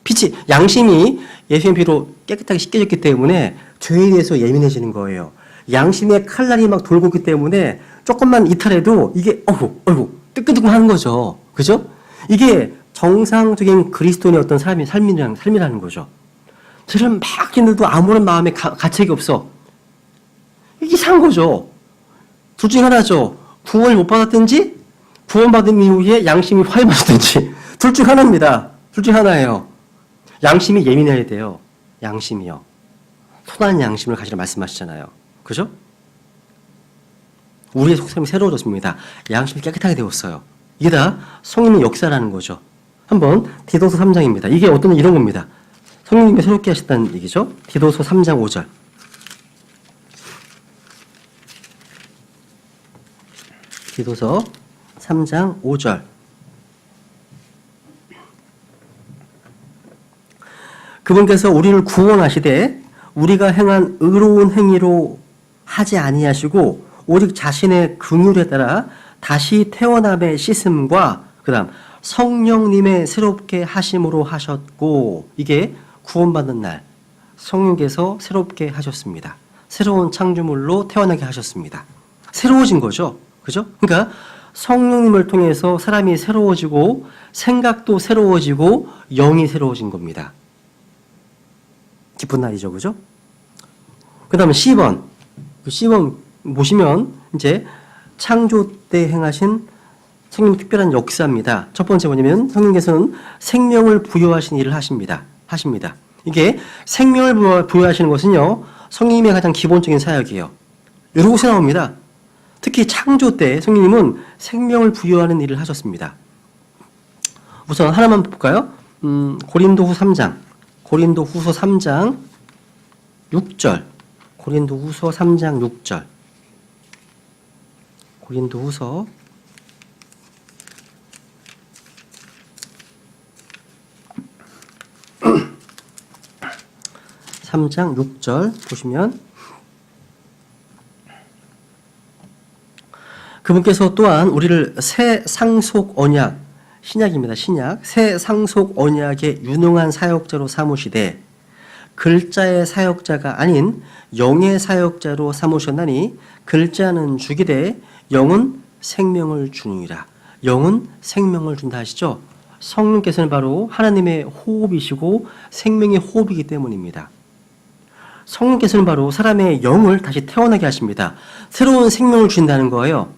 빛이, 양심이 예수님 피로 깨끗하게 씻겨졌기 때문에 죄에 대해서 예민해지는 거예요. 양심의 칼날이 막 돌고 있기 때문에 조금만 이탈해도 이게 어이구 뜨끈뜨끈 하는 거죠. 그죠? 이게 정상적인 그리스도인의 어떤 삶이라는 거죠. 저를 막 힘들도 아무런 마음에 가책이 없어. 이게 이상한 거죠. 둘 중에 하나죠. 구원을 못 받았든지 구원받은 이후에 양심이 화해받았든지 둘 중 하나입니다. 둘 중 하나예요. 양심이 예민해야 돼요. 양심이요. 선한 양심을 가지라 말씀하시잖아요. 그죠? 우리의 속셈이 새로워졌습니다. 양심이 깨끗하게 되었어요. 이게 다 성령의 역사라는 거죠. 한번 디도서 3장입니다. 이게 어떤 이런 겁니다. 성령님이 새롭게 하셨다는 얘기죠. 디도서 3장 5절. 디도서 3장 5절. 그분께서 우리를 구원하시되 우리가 행한 의로운 행위로 하지 아니하시고 오직 자신의 긍휼에 따라 다시 태어남의 씻음과 그다음 성령님의 새롭게 하심으로 하셨고, 이게 구원받는 날 성령께서 새롭게 하셨습니다. 새로운 창조물로 태어나게 하셨습니다. 새로워진 거죠. 그죠? 그러니까 성령님을 통해서 사람이 새로워지고 생각도 새로워지고 영이 새로워진 겁니다. 기쁜 날이죠. 그죠? 그 다음에 C번. C번 보시면 이제 창조 때 행하신 성령의 특별한 역사입니다. 첫 번째 뭐냐면 성령께서는 생명을 부여하신 일을 하십니다. 이게 생명을 부여하시는 것은요, 성령님의 가장 기본적인 사역이에요. 여러 곳에 나옵니다. 특히 창조 때 성령님은 생명을 부여하는 일을 하셨습니다. 우선 하나만 볼까요? 고린도후서 3장 6절. 고린도후서 3장 6절. 고린도후서 3장 6절 보시면 그분께서 또한 우리를 새 상속 언약, 신약입니다. 신약. 새 상속 언약의 유능한 사역자로 삼으시되 글자의 사역자가 아닌 영의 사역자로 삼으셨나니 글자는 죽이되 영은 생명을 주느니라. 영은 생명을 준다 하시죠. 성령께서는 바로 하나님의 호흡이시고 생명의 호흡이기 때문입니다. 성령께서는 바로 사람의 영을 다시 태어나게 하십니다. 새로운 생명을 주신다는 거예요.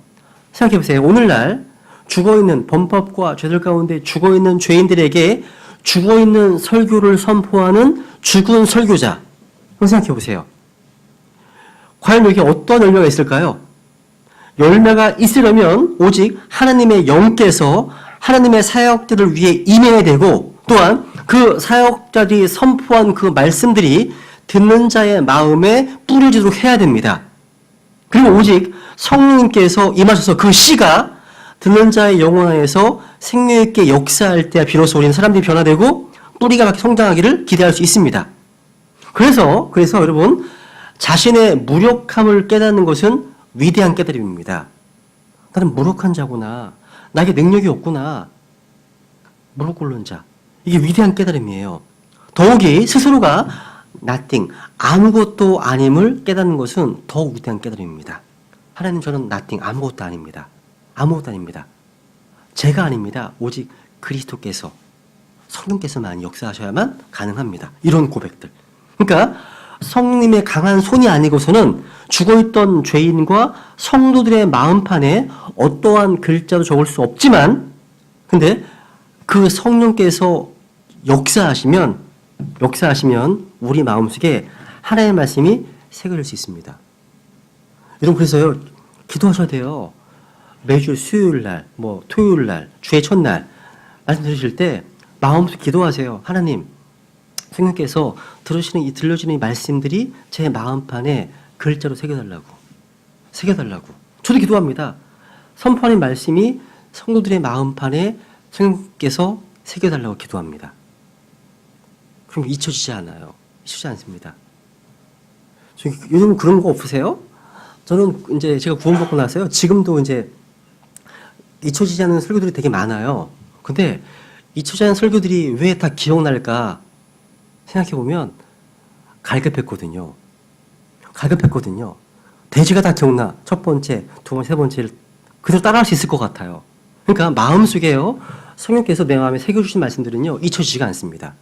생각해보세요. 오늘날 죽어있는 범법과 죄들 가운데 죽어있는 죄인들에게 죽어있는 설교를 선포하는 죽은 설교자. 한번 생각해보세요. 과연 여기 어떤 열매가 있을까요? 열매가 있으려면 오직 하나님의 영께서 하나님의 사역자를 위해 임해야 되고, 또한 그 사역자들이 선포한 그 말씀들이 듣는 자의 마음에 뿌려지도록 해야 됩니다. 그리고 오직 성령님께서 임하셔서 그 씨가 듣는 자의 영혼 안에서 생명 있게 역사할 때 비로소 우리는 사람들이 변화되고 뿌리가 막 성장하기를 기대할 수 있습니다. 그래서 여러분, 자신의 무력함을 깨닫는 것은 위대한 깨달음입니다. 나는 무력한 자구나. 나에게 능력이 없구나. 무릎 꿇는 자. 이게 위대한 깨달음이에요. 더욱이 스스로가 nothing, 아무것도 아님을 깨닫는 것은 더욱 위대한 깨달음입니다. 하나님, 저는 nothing, 아무것도 아닙니다. 아무것도 아닙니다. 제가 아닙니다. 오직 그리스도께서, 성령께서만 역사하셔야만 가능합니다. 이런 고백들. 그러니까 성령님의 강한 손이 아니고서는 죽어있던 죄인과 성도들의 마음판에 어떠한 글자도 적을 수 없지만, 근데 그 성령께서 역사하시면 우리 마음속에 하나님의 말씀이 새겨질 수 있습니다. 여러분, 그래서요, 기도하셔야 돼요. 매주 수요일 날, 토요일 날, 주의 첫날 말씀 들으실 때 마음속에 기도하세요. 하나님, 성령께서 들려주는 이 말씀들이 제 마음판에 글자로 새겨달라고. 저도 기도합니다. 선포하는 말씀이 성도들의 마음판에 성령께서 새겨달라고 기도합니다. 그럼 잊혀지지 않아요. 잊혀지지 않습니다. 요즘 그런 거 없으세요? 저는 이제 제가 구원받고 나서요, 지금도 이제 잊혀지지 않는 설교들이 되게 많아요. 근데 잊혀진 설교들이 왜 다 기억날까 생각해보면 갈급했거든요. 갈급했거든요. 대지가 다 기억나. 첫 번째, 두 번째, 세 번째를 그대로 따라할 수 있을 것 같아요. 그러니까 마음속에요. 성령께서 내 마음에 새겨주신 말씀들은요. 잊혀지지가 않습니다.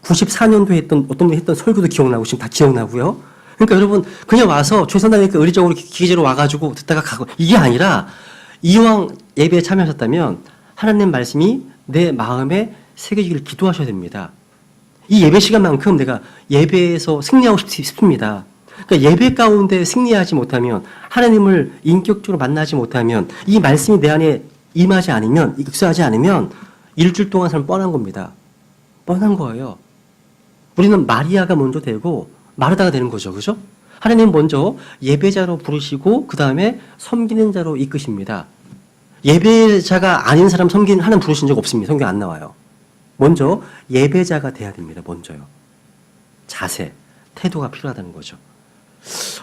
94년도에 했던 어떤 분이 했던 설교도 기억나고 지금 다 기억나고요. 그러니까 여러분 그냥 와서 최선다니까 의리적으로 기계제로 와가지고 듣다가 가고 이게 아니라 이왕 예배에 참여하셨다면 하나님 말씀이 내 마음에 새겨지기를 기도하셔야 됩니다. 이 예배 시간만큼 내가 예배에서 승리하고 싶습니다. 그러니까 예배 가운데 승리하지 못하면 하나님을 인격적으로 만나지 못하면 이 말씀이 내 안에 임하지 않으면 익숙하지 않으면 일주일 동안 사람 뻔한 겁니다. 뻔한 거예요. 우리는 마리아가 먼저 되고 마르다가 되는 거죠. 그죠? 하나님 먼저 예배자로 부르시고 그 다음에 섬기는 자로 이끄십니다. 예배자가 아닌 사람 섬기는 하나님 부르신 적 없습니다. 성경 안 나와요. 먼저 예배자가 돼야 됩니다. 먼저요. 자세, 태도가 필요하다는 거죠.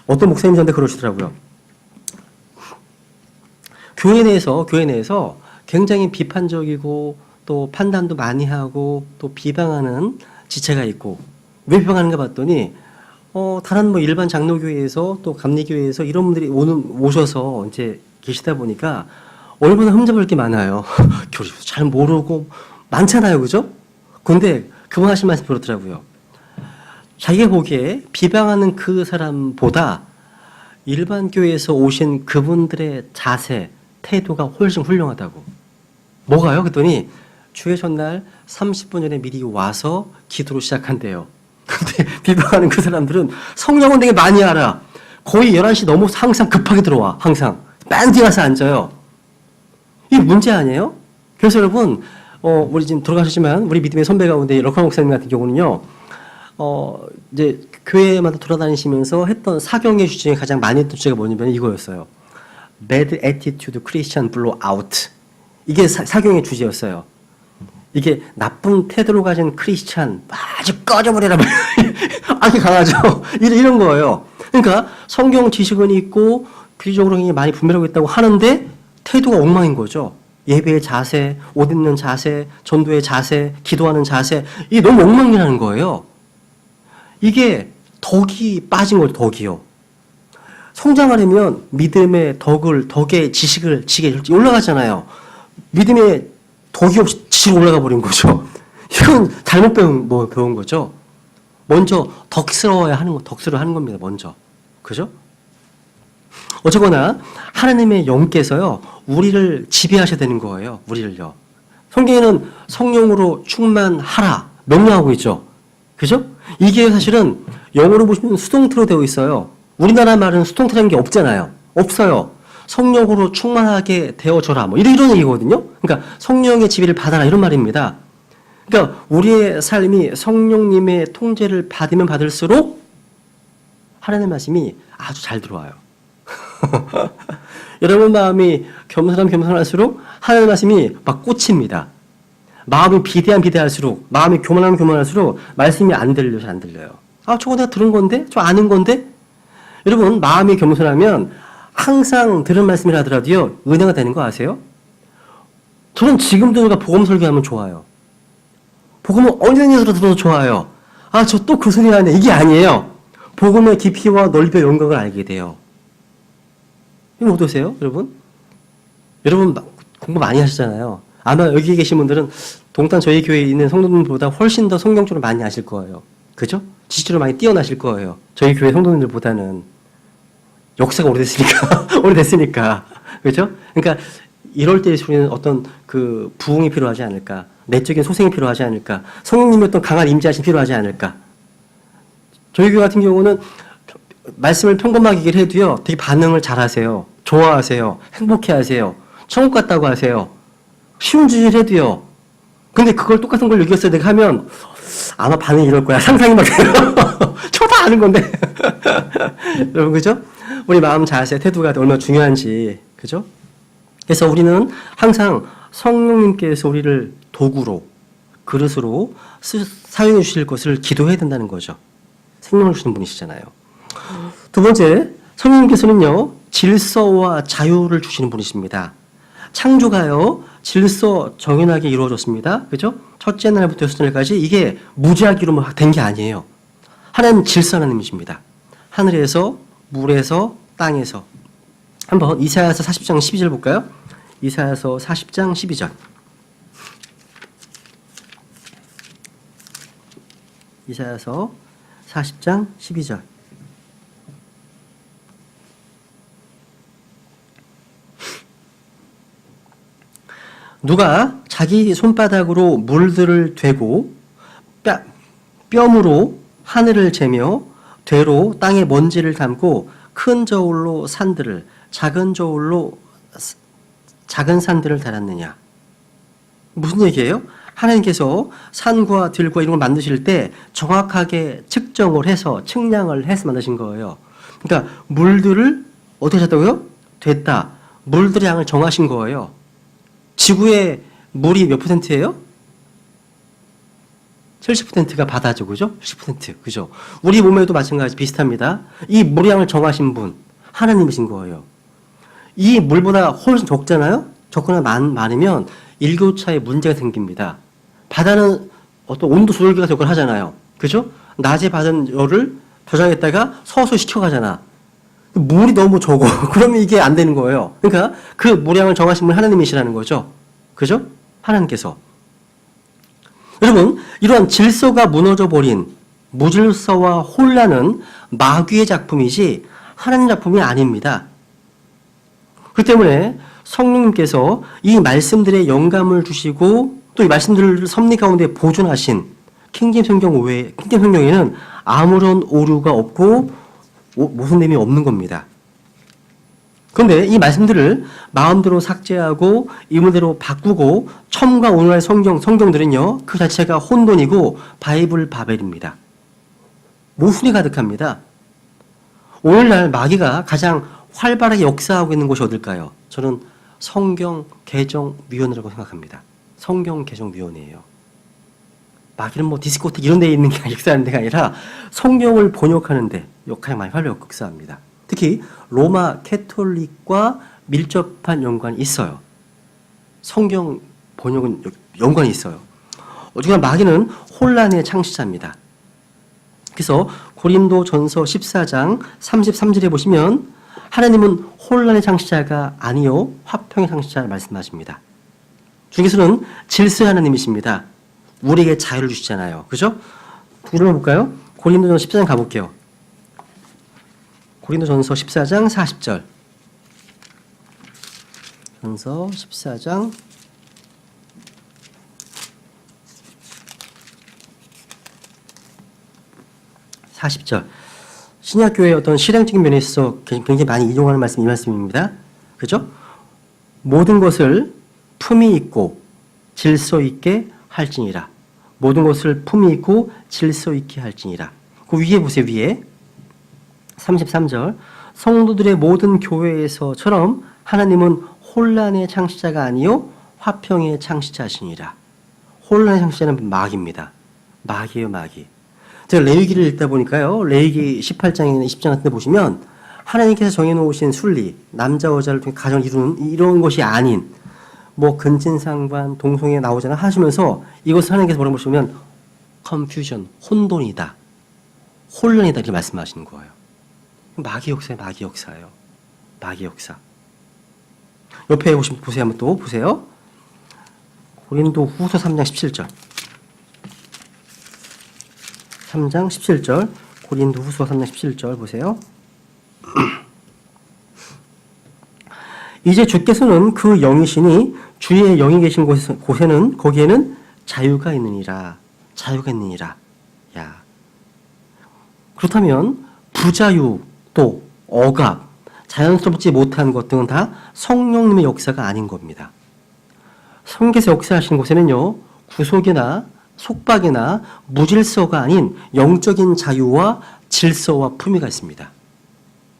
어떤 목사님이 저한테 그러시더라고요. 교회 내에서 굉장히 비판적이고 또 판단도 많이 하고 또 비방하는 지체가 있고 왜 비방하는가 봤더니 다른 뭐 일반 장로교회에서 또 감리교회에서 이런 분들이 오셔서 이제 계시다 보니까 얼마나 흠잡을 게 많아요. 교리도 잘 모르고 많잖아요. 그죠? 근데 그분 하신 말씀 그렇더라고요. 자기가 보기에 비방하는 그 사람보다 일반 교회에서 오신 그분들의 자세, 태도가 훨씬 훌륭하다고. 뭐가요? 그랬더니 주의 전날 30분 전에 미리 와서 기도를 시작한대요. 근데 비방하는 그 사람들은 성령은 되게 많이 알아. 거의 11시 넘어서 항상 급하게 들어와. 항상. 맨 뒤에 가서 앉아요. 이게 문제 아니에요? 그래서 여러분 우리 지금 돌아가셨지만 우리 믿음의 선배 가운데 럭커 목사님 같은 경우는요. 이제 교회마다 돌아다니시면서 했던 사경의 주제 중에 가장 많이 했던 주제가 뭐냐면 이거였어요. Bad attitude Christian blow out. 이게 사경의 주제였어요. 이게 나쁜 태도를 가진 크리스찬 아주 꺼져버려라. 아주 강하죠. 이런 거예요. 그러니까 성경 지식은 있고 비리적으로 많이 분별하고 있다고 하는데 태도가 엉망인 거죠. 예배의 자세, 옷 입는 자세, 전도의 자세, 기도하는 자세 이게 너무 엉망이라는 거예요. 이게 덕이 빠진 거죠. 덕이요. 성장하려면 믿음의 덕의 지식을 올라가잖아요. 믿음의 덕이 없이 지식 올라가 버린 거죠. 이건 잘못 배운 거죠. 먼저 덕스러워야 하는 겁니다. 먼저. 그죠? 어쨌거나 하나님의 영께서요. 우리를 지배하셔야 되는 거예요. 우리를요. 성경에는 성령으로 충만하라 명령하고 있죠. 그죠? 이게 사실은 영어로 보시면 수동태로 되어 있어요. 우리나라 말은 수동태라는 게 없잖아요. 없어요. 성령으로 충만하게 되어져라. 뭐 이런 얘기거든요. 그러니까 성령의 지배를 받아라 이런 말입니다. 그러니까 우리의 삶이 성령님의 통제를 받으면 받을수록 하나님의 말씀이 아주 잘 들어와요. 여러분 마음이 겸손할수록 하나님의 말씀이 막 꽂힙니다. 마음이 비대할수록 마음이 교만할수록 말씀이 안 들려요. 아, 저거 내가 들은 건데? 저 아는 건데? 여러분 마음이 겸손하면 항상 들은 말씀이라 하더라도요. 은혜가 되는 거 아세요? 저는 지금도 제가 복음 설교하면 좋아요. 복음은 언제든지 들어도 좋아요. 아, 저 또 그 소리 하네. 이게 아니에요. 복음의 깊이와 넓이와 영광을 알게 돼요. 이거 어떠세요, 여러분? 여러분 공부 많이 하시잖아요. 아마 여기 계신 분들은 동탄 저희 교회에 있는 성도님들보다 훨씬 더 성경적으로 많이 아실 거예요. 그죠? 지식적으로 많이 뛰어나실 거예요. 저희 교회 성도님들보다는. 역사가 오래됐으니까. 그죠? 그러니까 이럴 때 우리는 어떤 그 부흥이 필요하지 않을까. 내적인 소생이 필요하지 않을까. 성령님의 어떤 강한 임재하심이 필요하지 않을까. 저희 교회 같은 경우는 말씀을 평범하게 얘기를 해도요. 되게 반응을 잘 하세요. 좋아하세요. 행복해 하세요. 천국 갔다고 하세요. 쉬운 주제를 해도요. 근데 그걸 똑같은 걸 여기서 내가 하면 아마 반응이 이럴 거야. 상상이 막 돼요. 저 다 아는 건데. 여러분, 그죠? 우리 마음 자세, 태도가 얼마나 중요한지. 그죠? 그래서 우리는 항상 성령님께서 우리를 도구로, 그릇으로 사용해 주실 것을 기도해야 된다는 거죠. 생명을 주시는 분이시잖아요. 두 번째, 성령님께서는요, 질서와 자유를 주시는 분이십니다. 창조가요, 질서 정연하게 이루어졌습니다. 그죠? 첫째 날부터 여섯 날까지 이게 무작위로 된 게 아니에요. 하나님 질서 하나님이십니다. 하늘에서, 물에서, 땅에서. 한번 이사야서 40장 12절 볼까요? 이사야서 40장 12절. 이사야서 40장 12절. 누가 자기 손바닥으로 물들을 되고 뼘으로 하늘을 재며 되로 땅의 먼지를 담고 큰 저울로 산들을 작은 저울로 작은 산들을 달았느냐. 무슨 얘기예요? 하나님께서 산과 들과 이런 걸 만드실 때 정확하게 측정을 해서 측량을 해서 만드신 거예요. 그러니까 물들을 어떻게 하셨다고요? 됐다. 물들의 양을 정하신 거예요. 지구의 물이 몇 %예요? 70%가 바다죠. 그죠? 70%. 그죠? 우리 몸에도 마찬가지 비슷합니다. 이 물량을 정하신 분, 하나님이신 거예요. 이 물보다 훨씬 적잖아요? 적거나 많으면 일교차에 문제가 생깁니다. 바다는 어떤 온도 조절기가 역할을 하잖아요. 그죠? 낮에 받은 열을 저장했다가 서서 식혀가잖아. 물이 너무 적어. 그러면 이게 안 되는 거예요. 그러니까 그 물량을 정하신 분 하나님이시라는 거죠. 그죠? 하나님께서. 여러분, 이러한 질서가 무너져 버린 무질서와 혼란은 마귀의 작품이지 하나님 작품이 아닙니다. 그렇기 때문에 성령님께서 이 말씀들의 영감을 주시고 또 이 말씀들을 섭리 가운데 보존하신 킹제임 성경 외에, 킹제임 성경에는 아무런 오류가 없고 모순됨이 없는 겁니다. 그런데 이 말씀들을 마음대로 삭제하고 이문대로 바꾸고 첨가 오늘날 성경들은요, 그 자체가 혼돈이고 바이블 바벨입니다. 모순이 가득합니다. 오늘날 마귀가 가장 활발하게 역사하고 있는 곳이 어딜까요? 저는 성경 개정위원회라고 생각합니다. 성경 개정위원회예요. 마귀는 뭐 디스코텍 이런 데에 있는 게 역사하는 데가 아니라 성경을 번역하는 데 가장 많이 활발하게 역사합니다. 특히 로마 캐톨릭과 밀접한 연관이 있어요. 성경 번역은 연관이 있어요. 어쨌거나 마귀는 혼란의 창시자입니다. 그래서 고린도 전서 14장 33절에 보시면 하나님은 혼란의 창시자가 아니요 화평의 창시자를 말씀하십니다. 주께서는 질서의 하나님이십니다. 우리에게 자유를 주시잖아요. 그죠? 구절만 볼까요? 고린도전서 14장 가볼게요. 고린도전서 14장 40절. 전서 14장 40절. 신약교회의 어떤 실행적인 면에 있어서 굉장히 많이 인용하는 말씀이 이 말씀입니다. 그죠? 모든 것을 품위 있고 질서 있게 할지니라. 모든 것을 품위 있고 질서 있게 할지니라. 그 위에 보세요. 위에 33절. 성도들의 모든 교회에서처럼 하나님은 혼란의 창시자가 아니요 화평의 창시자시니라. 혼란의 창시자는 마귀입니다. 마귀예요, 마귀. 제가 레위기를 읽다 보니까요. 레위기 18장이나 20장 같은 데 보시면 하나님께서 정해놓으신 순리, 남자 여자를 통해 가정을 이루는 이런 것이 아닌 뭐 근친상반, 동성애 나오잖아 하시면서 이것을 하나님께서 뭐라고 보시면 confusion, 혼돈이다. 혼란이다 이렇게 말씀하시는 거예요. 마귀 역사예요. 마귀 역사예요. 마귀 역사. 옆에 보세요. 한번 또 보세요. 고린도 후서 3장 17절. 3장 17절. 고린도 후서 3장 17절 보세요. 이제 주께서는 그 영이시니 주의 영이 계신 곳에는 거기에는 자유가 있느니라. 자유가 있느니라. 야. 그렇다면 부자유 또 억압, 자연스럽지 못한 것 등은 다 성령님의 역사가 아닌 겁니다. 성경에서 역사하시는 곳에는요. 구속이나 속박이나 무질서가 아닌 영적인 자유와 질서와 품위가 있습니다.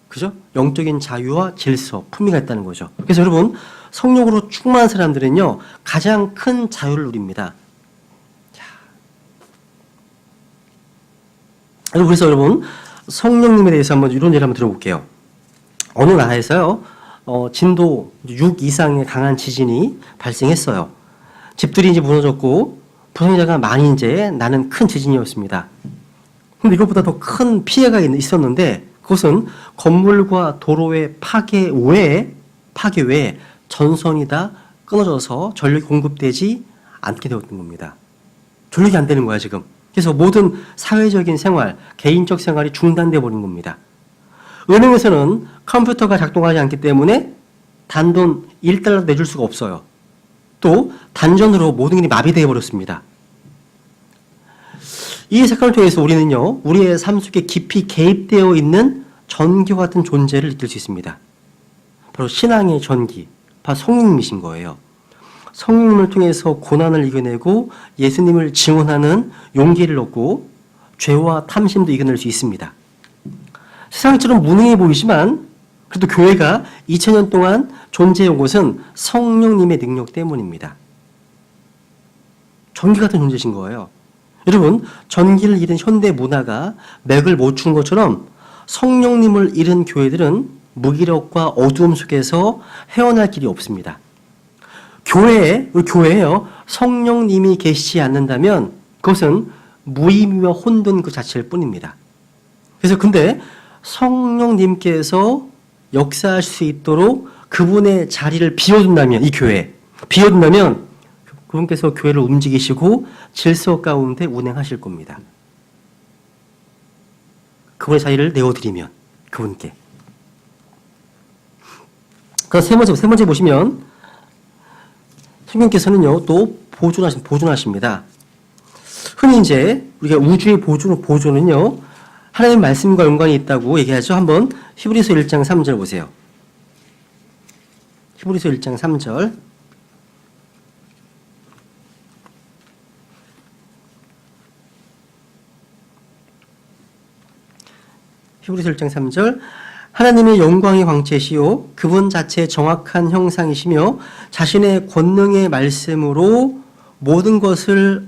그죠? 영적인 자유와 질서, 품위가 있다는 거죠. 그래서 여러분, 성령으로 충만한 사람들은요, 가장 큰 자유를 누립니다. 그래서 여러분, 성령님에 대해서 한번 이런 예를 한번 들어볼게요. 어느 나라에서요, 진도 6 이상의 강한 지진이 발생했어요. 집들이 이제 무너졌고 부상자가 많이 이제 나는 큰 지진이었습니다. 근데 이것보다 더 큰 피해가 있었는데 그것은 건물과 도로의 파괴 외에 전선이 다 끊어져서 전력이 공급되지 않게 되었던 겁니다. 전력이 안 되는 거야 지금. 그래서 모든 사회적인 생활, 개인적 생활이 중단돼 버린 겁니다. 은행에서는 컴퓨터가 작동하지 않기 때문에 단돈 1달러 내줄 수가 없어요. 또 단전으로 모든 일이 마비되어 버렸습니다. 이 사건을 통해서 우리는요, 우리의 삶 속에 깊이 개입되어 있는 전기와 같은 존재를 느낄 수 있습니다. 바로 신앙의 전기, 바로 성령님이신 거예요. 성령님을 통해서 고난을 이겨내고 예수님을 증언하는 용기를 얻고 죄와 탐심도 이겨낼 수 있습니다. 세상처럼 무능해 보이지만 그래도 교회가 2000년 동안 존재해온 것은 성령님의 능력 때문입니다. 전기 같은 존재신 거예요. 여러분, 전기를 잃은 현대 문화가 맥을 못 추는 것처럼 성령님을 잃은 교회들은 무기력과 어두움 속에서 헤어날 길이 없습니다. 교회에요, 성령님이 계시지 않는다면 그것은 무의미와 혼돈 그 자체일 뿐입니다. 그래서 근데 성령님께서 역사할 수 있도록 그분의 자리를 비워둔다면, 이 교회에 비워둔다면 그분께서 교회를 움직이시고 질서 가운데 운행하실 겁니다. 그분의 자리를 내어드리면 그분께. 그럼 세 번째 보시면 성령께서는요 또 보존하십니다. 흔히 이제 우리가 우주의 보존은요 하나님의 말씀과 연관이 있다고 얘기하죠. 한번 히브리서 1장 3절 보세요. 히브리서 1장 3절. 히브리서 1장 3절. 하나님의 영광의 광채시요 그분 자체의 정확한 형상이시며 자신의 권능의 말씀으로 모든 것을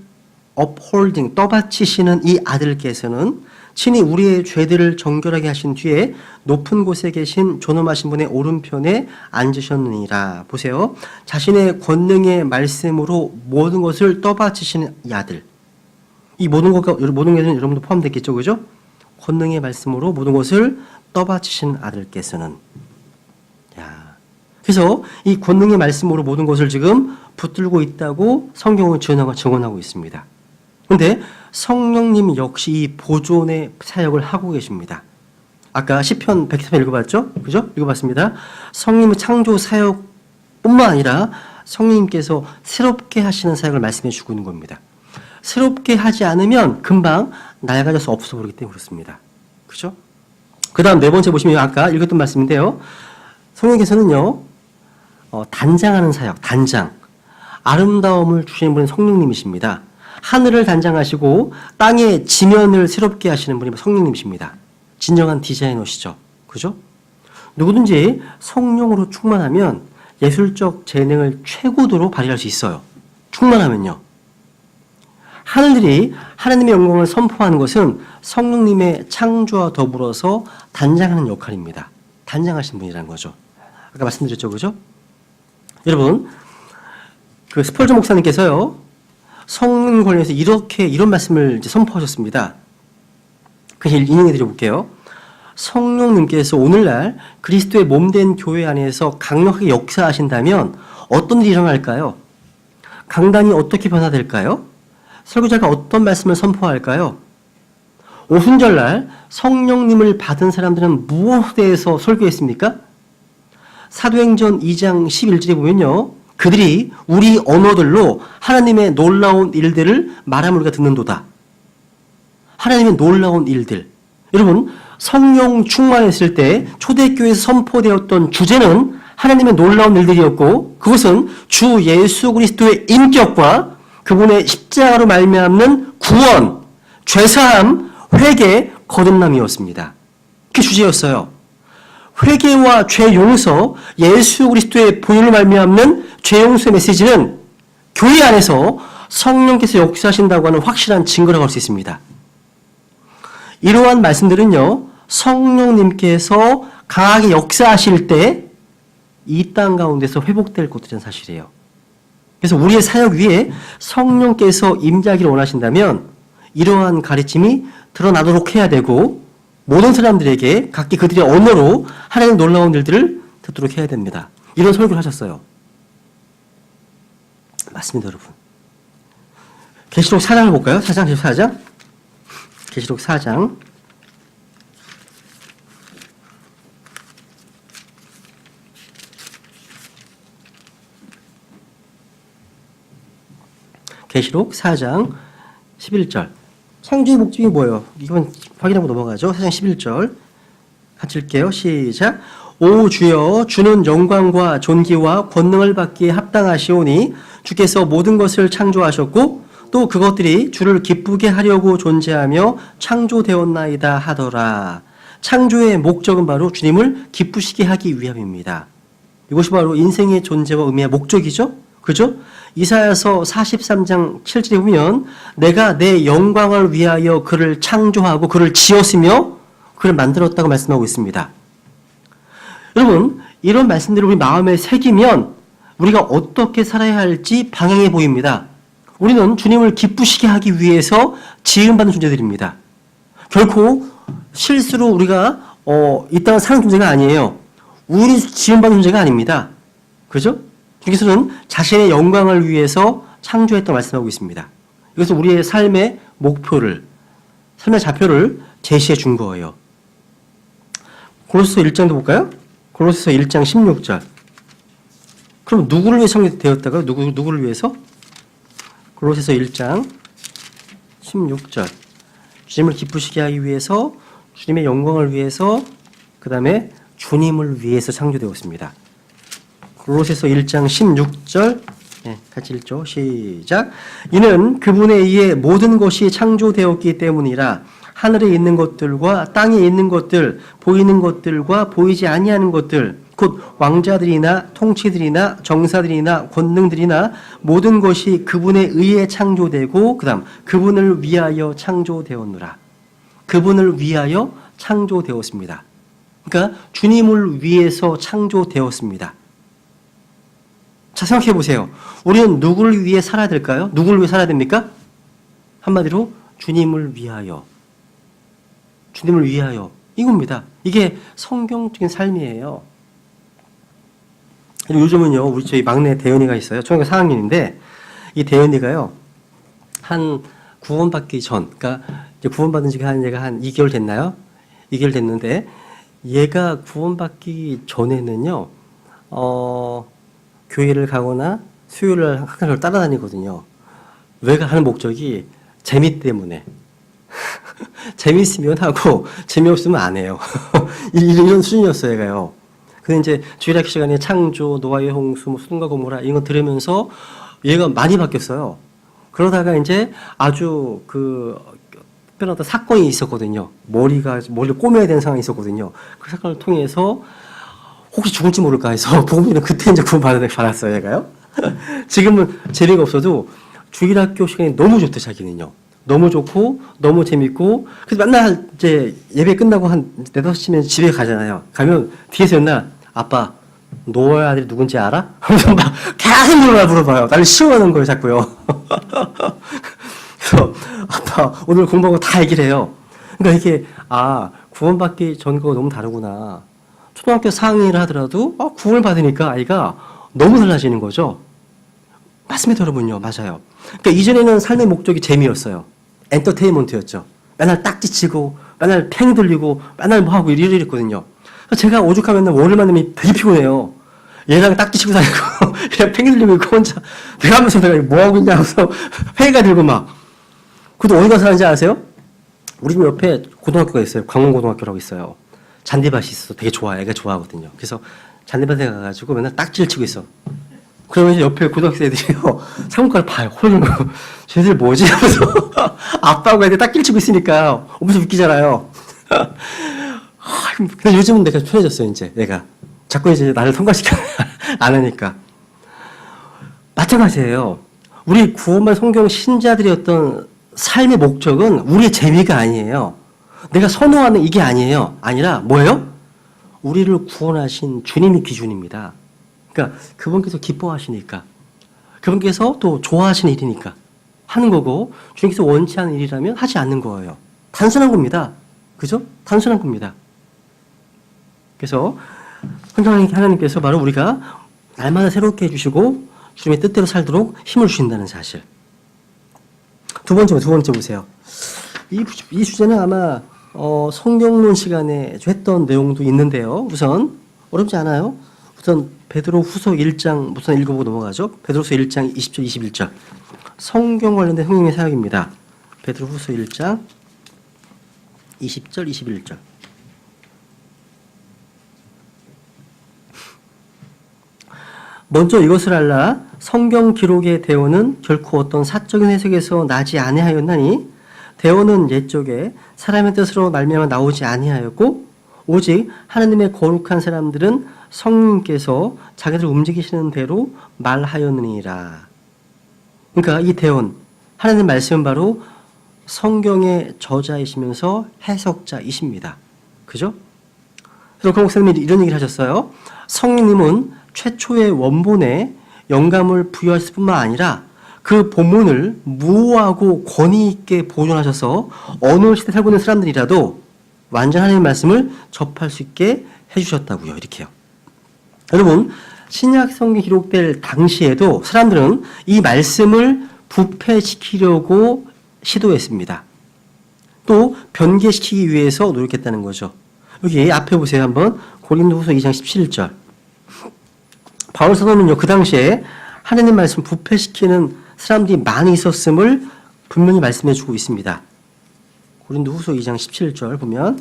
upholding, 떠받치시는 이 아들께서는 친히 우리의 죄들을 정결하게 하신 뒤에 높은 곳에 계신 존엄하신 분의 오른편에 앉으셨느니라. 보세요. 자신의 권능의 말씀으로 모든 것을 떠받치시는 이 아들. 이 모든 것은 여러분도 포함됐겠죠, 그죠? 권능의 말씀으로 모든 것을 떠받치신 아들께서는. 야. 그래서 이 권능의 말씀으로 모든 것을 지금 붙들고 있다고 성경은 증언하고 있습니다. 그런데 성령님 역시 이 보존의 사역을 하고 계십니다. 아까 시편 103편 읽어봤죠? 그죠? 읽어봤습니다. 성령의 창조 사역뿐만 아니라 성령님께서 새롭게 하시는 사역을 말씀해 주고 있는 겁니다. 새롭게 하지 않으면 금방 낡아져서 없어버리기 때문에 그렇습니다. 그죠? 그 다음 네 번째 보시면 아까 읽었던 말씀인데요. 성령께서는요, 단장하는 사역, 단장. 아름다움을 주시는 분은 성령님이십니다. 하늘을 단장하시고 땅의 지면을 새롭게 하시는 분이 성령님이십니다. 진정한 디자이너시죠. 그죠? 누구든지 성령으로 충만하면 예술적 재능을 최고도로 발휘할 수 있어요. 충만하면요. 하늘들이 하나님의 영광을 선포하는 것은 성령님의 창조와 더불어서 단장하는 역할입니다. 단장하신 분이라는 거죠. 아까 말씀드렸죠, 그죠? 여러분, 그 스펄전 목사님께서요, 성령 관련해서 이런 말씀을 이제 선포하셨습니다. 그래서 인용해 드려볼게요. 성령님께서 오늘날 그리스도의 몸된 교회 안에서 강력하게 역사하신다면 어떤 일이 일어날까요? 강단이 어떻게 변화될까요? 설교자가 어떤 말씀을 선포할까요? 오순절날 성령님을 받은 사람들은 무엇에 대해서 설교했습니까? 사도행전 2장 11절에 보면요. 그들이 우리 언어들로 하나님의 놀라운 일들을 말하면 우리가 듣는도다. 하나님의 놀라운 일들. 여러분, 성령 충만했을 때 초대교회에서 선포되었던 주제는 하나님의 놀라운 일들이었고 그것은 주 예수 그리스도의 인격과 그분의 십자가로 말미암는 구원, 죄사함, 회개, 거듭남이었습니다. 그게 주제였어요. 회개와 죄 용서, 예수 그리스도의 보혈로 말미암는 죄 용서의 메시지는 교회 안에서 성령께서 역사하신다고 하는 확실한 증거라고 할 수 있습니다. 이러한 말씀들은요, 성령님께서 강하게 역사하실 때 이 땅 가운데서 회복될 것들은 사실이에요. 그래서 우리의 사역 위에 성령께서 임재하기를 원하신다면 이러한 가르침이 드러나도록 해야 되고 모든 사람들에게 각기 그들의 언어로 하나님의 놀라운 일들을 듣도록 해야 됩니다. 이런 설교를 하셨어요. 맞습니다, 여러분. 계시록 4장을 볼까요? 4장, 계시록 4장. 계시록 4장. 계시록 4장 11절. 창조의 목적이 뭐예요? 이건 확인하고 넘어가죠. 4장 11절. 같이 읽게요. 시작. 오 주여, 주는 영광과 존귀와 권능을 받기에 합당하시오니 주께서 모든 것을 창조하셨고 또 그것들이 주를 기쁘게 하려고 존재하며 창조되었나이다 하더라. 창조의 목적은 바로 주님을 기쁘시게 하기 위함입니다. 이것이 바로 인생의 존재와 의미의 목적이죠. 그죠? 이사야서 43장 7절에 보면 내가 내 영광을 위하여 그를 창조하고 그를 지었으며 그를 만들었다고 말씀하고 있습니다. 여러분, 이런 말씀들을 우리 마음에 새기면 우리가 어떻게 살아야 할지 방향이 보입니다. 우리는 주님을 기쁘시게 하기 위해서 지음받은 존재들입니다. 결코 실수로 우리가 이 땅을 사는 존재가 아니에요. 우리 지음받은 존재가 아닙니다. 그죠? 주께서는 자신의 영광을 위해서 창조했다고 말씀하고 있습니다. 그래서 우리의 삶의 목표를, 삶의 좌표를 제시해 준 거예요. 골로새서 1장도 볼까요? 골로새서 1장 16절. 그럼 누구를 위해 창조되었다고요? 누구를 위해서? 골로새서 1장 16절. 주님을 기쁘시게 하기 위해서, 주님의 영광을 위해서, 그 다음에 주님을 위해서 창조되었습니다. 골로새서 1장 16절 같이 읽죠. 시작. 이는 그분에 의해 모든 것이 창조되었기 때문이라 하늘에 있는 것들과 땅에 있는 것들, 보이는 것들과 보이지 아니하는 것들, 곧 왕자들이나 통치들이나 정사들이나 권능들이나 모든 것이 그분에 의해 창조되고 그 다음 그분을 위하여 창조되었노라. 그분을 위하여 창조되었습니다. 그러니까 주님을 위해서 창조되었습니다. 자, 생각해 보세요. 우리는 누구를 위해 살아야 될까요? 누구를 위해 살아야 됩니까? 한마디로 주님을 위하여. 주님을 위하여. 이겁니다. 이게 성경적인 삶이에요. 요즘은요, 우리 저희 막내 대현이가 있어요. 초등학교 4학년인데, 이 대현이가요, 한 구원받기 전, 그러니까 이제 구원받은 지가 한 2개월 됐나요? 2개월 됐는데, 얘가 구원받기 전에는요, 교회를 가거나 수요일을 학교를 따라다니거든요. 왜 하는 목적이 재미 때문에. 재미있으면 하고 재미없으면 안 해요. 이런 수준이었어요, 얘가요. 근데 이제 주일학교 시간에 창조, 노아의 홍수, 수동과 고모라 이런 거 들으면서 얘가 많이 바뀌었어요. 그러다가 이제 아주 특별한 어떤 사건이 있었거든요. 머리를 꼬매야 되는 상황이 있었거든요. 그 사건을 통해서 혹시 죽을지 모를까 해서 복음이는 그때 이제 구원 받았어요, 얘가요. 지금은 재미가 없어도 주일학교 시간이 너무 좋대, 자기는요. 너무 좋고, 너무 재밌고, 그래서 맨날 이제 예배 끝나고 한 4, 5시면 집에 가잖아요. 가면 뒤에서 맨날, 아빠, 노아의 아들이 누군지 알아? 하면서 막 계속 물어봐요. 나를 시험하는 거예요, 자꾸요. 그래서, 아빠, 오늘 공부하고 다 얘기를 해요. 그러니까 이게, 구원받기 전 거가 너무 다르구나. 초등학교 4학년이라 하더라도 구원을 받으니까 아이가 너무 달라지는 거죠. 맞습니다, 여러분요. 맞아요. 그러니까 이전에는 삶의 목적이 재미였어요. 엔터테인먼트였죠. 맨날 딱지치고 맨날 팽이 돌리고 맨날 뭐하고 이랬거든요. 제가 오죽하면 월요일 만나면 되게 피곤해요. 얘랑 딱지치고 다니고 얘랑 팽이 돌리고 있고 혼자 내가 하면서 내가 뭐하고 있냐 하면서 회의가 들고 막. 그래도 어디 가서 하는지 아세요? 우리 집 옆에 고등학교가 있어요. 광원고등학교라고 있어요. 잔디밭이 있어서 되게 좋아해. 애가 좋아하거든요. 그래서 잔디밭에 가가지고 맨날 딱지를 치고 있어. 그러면 옆에 고등학생 애들이요. 상문과를 봐요. 홀리고. 쟤들 뭐지? 하면서 아빠하고 애들 딱지를 치고 있으니까 엄청 웃기잖아요. 근데 요즘은 내가 편해졌어요, 이제. 내가. 자꾸 이제 나를 통과시켜 안 하니까. 마찬가지예요. 우리 구원받은 성경 신자들의 어떤 삶의 목적은 우리의 재미가 아니에요. 내가 선호하는 이게 아니에요. 아니라 뭐예요? 우리를 구원하신 주님이 기준입니다. 그러니까 그분께서 기뻐하시니까, 그분께서 또 좋아하시는 일이니까 하는 거고, 주님께서 원치 않는 일이라면 하지 않는 거예요. 단순한 겁니다. 그죠? 단순한 겁니다. 그래서 하나님께서 바로 우리가 날마다 새롭게 해주시고 주님의 뜻대로 살도록 힘을 주신다는 사실. 두 번째 보세요. 이 주제는 아마 성경론 시간에 했던 내용도 있는데요. 우선 어렵지 않아요. 우선 베드로후서 1장 우선 읽어보고 넘어가죠. 베드로후서 1장 20절 21절. 성경 관련된 성경의 사역입니다. 베드로후서 1장 20절 21절. 먼저 이것을 알라. 성경 기록의 대언은 결코 어떤 사적인 해석에서 나지 아니하였나니 대언은 옛적에 사람의 뜻으로 말미암아 나오지 아니하였고 오직 하나님의 거룩한 사람들은 성령께서 자기들 움직이시는 대로 말하였느니라. 그러니까 이 대언, 하나님 말씀은 바로 성경의 저자이시면서 해석자이십니다. 그죠? 그래서 그 목사님이 이런 얘기를 하셨어요. 성령님은 최초의 원본에 영감을 부여하실 뿐만 아니라 그 본문을 무오하고 권위 있게 보존하셔서 어느 시대에 살고 있는 사람들이라도 완전 하나님의 말씀을 접할 수 있게 해주셨다고요. 이렇게요. 여러분, 신약 성경이 기록될 당시에도 사람들은 이 말씀을 부패시키려고 시도했습니다. 또 변개시키기 위해서 노력했다는 거죠. 여기 앞에 보세요. 한번 고린도후서 2장 17절. 바울 사도는요, 그 당시에 하나님 말씀 부패시키는 사람들이 많이 있었음을 분명히 말씀해 주고 있습니다. 고린도후서 2장 17절 보면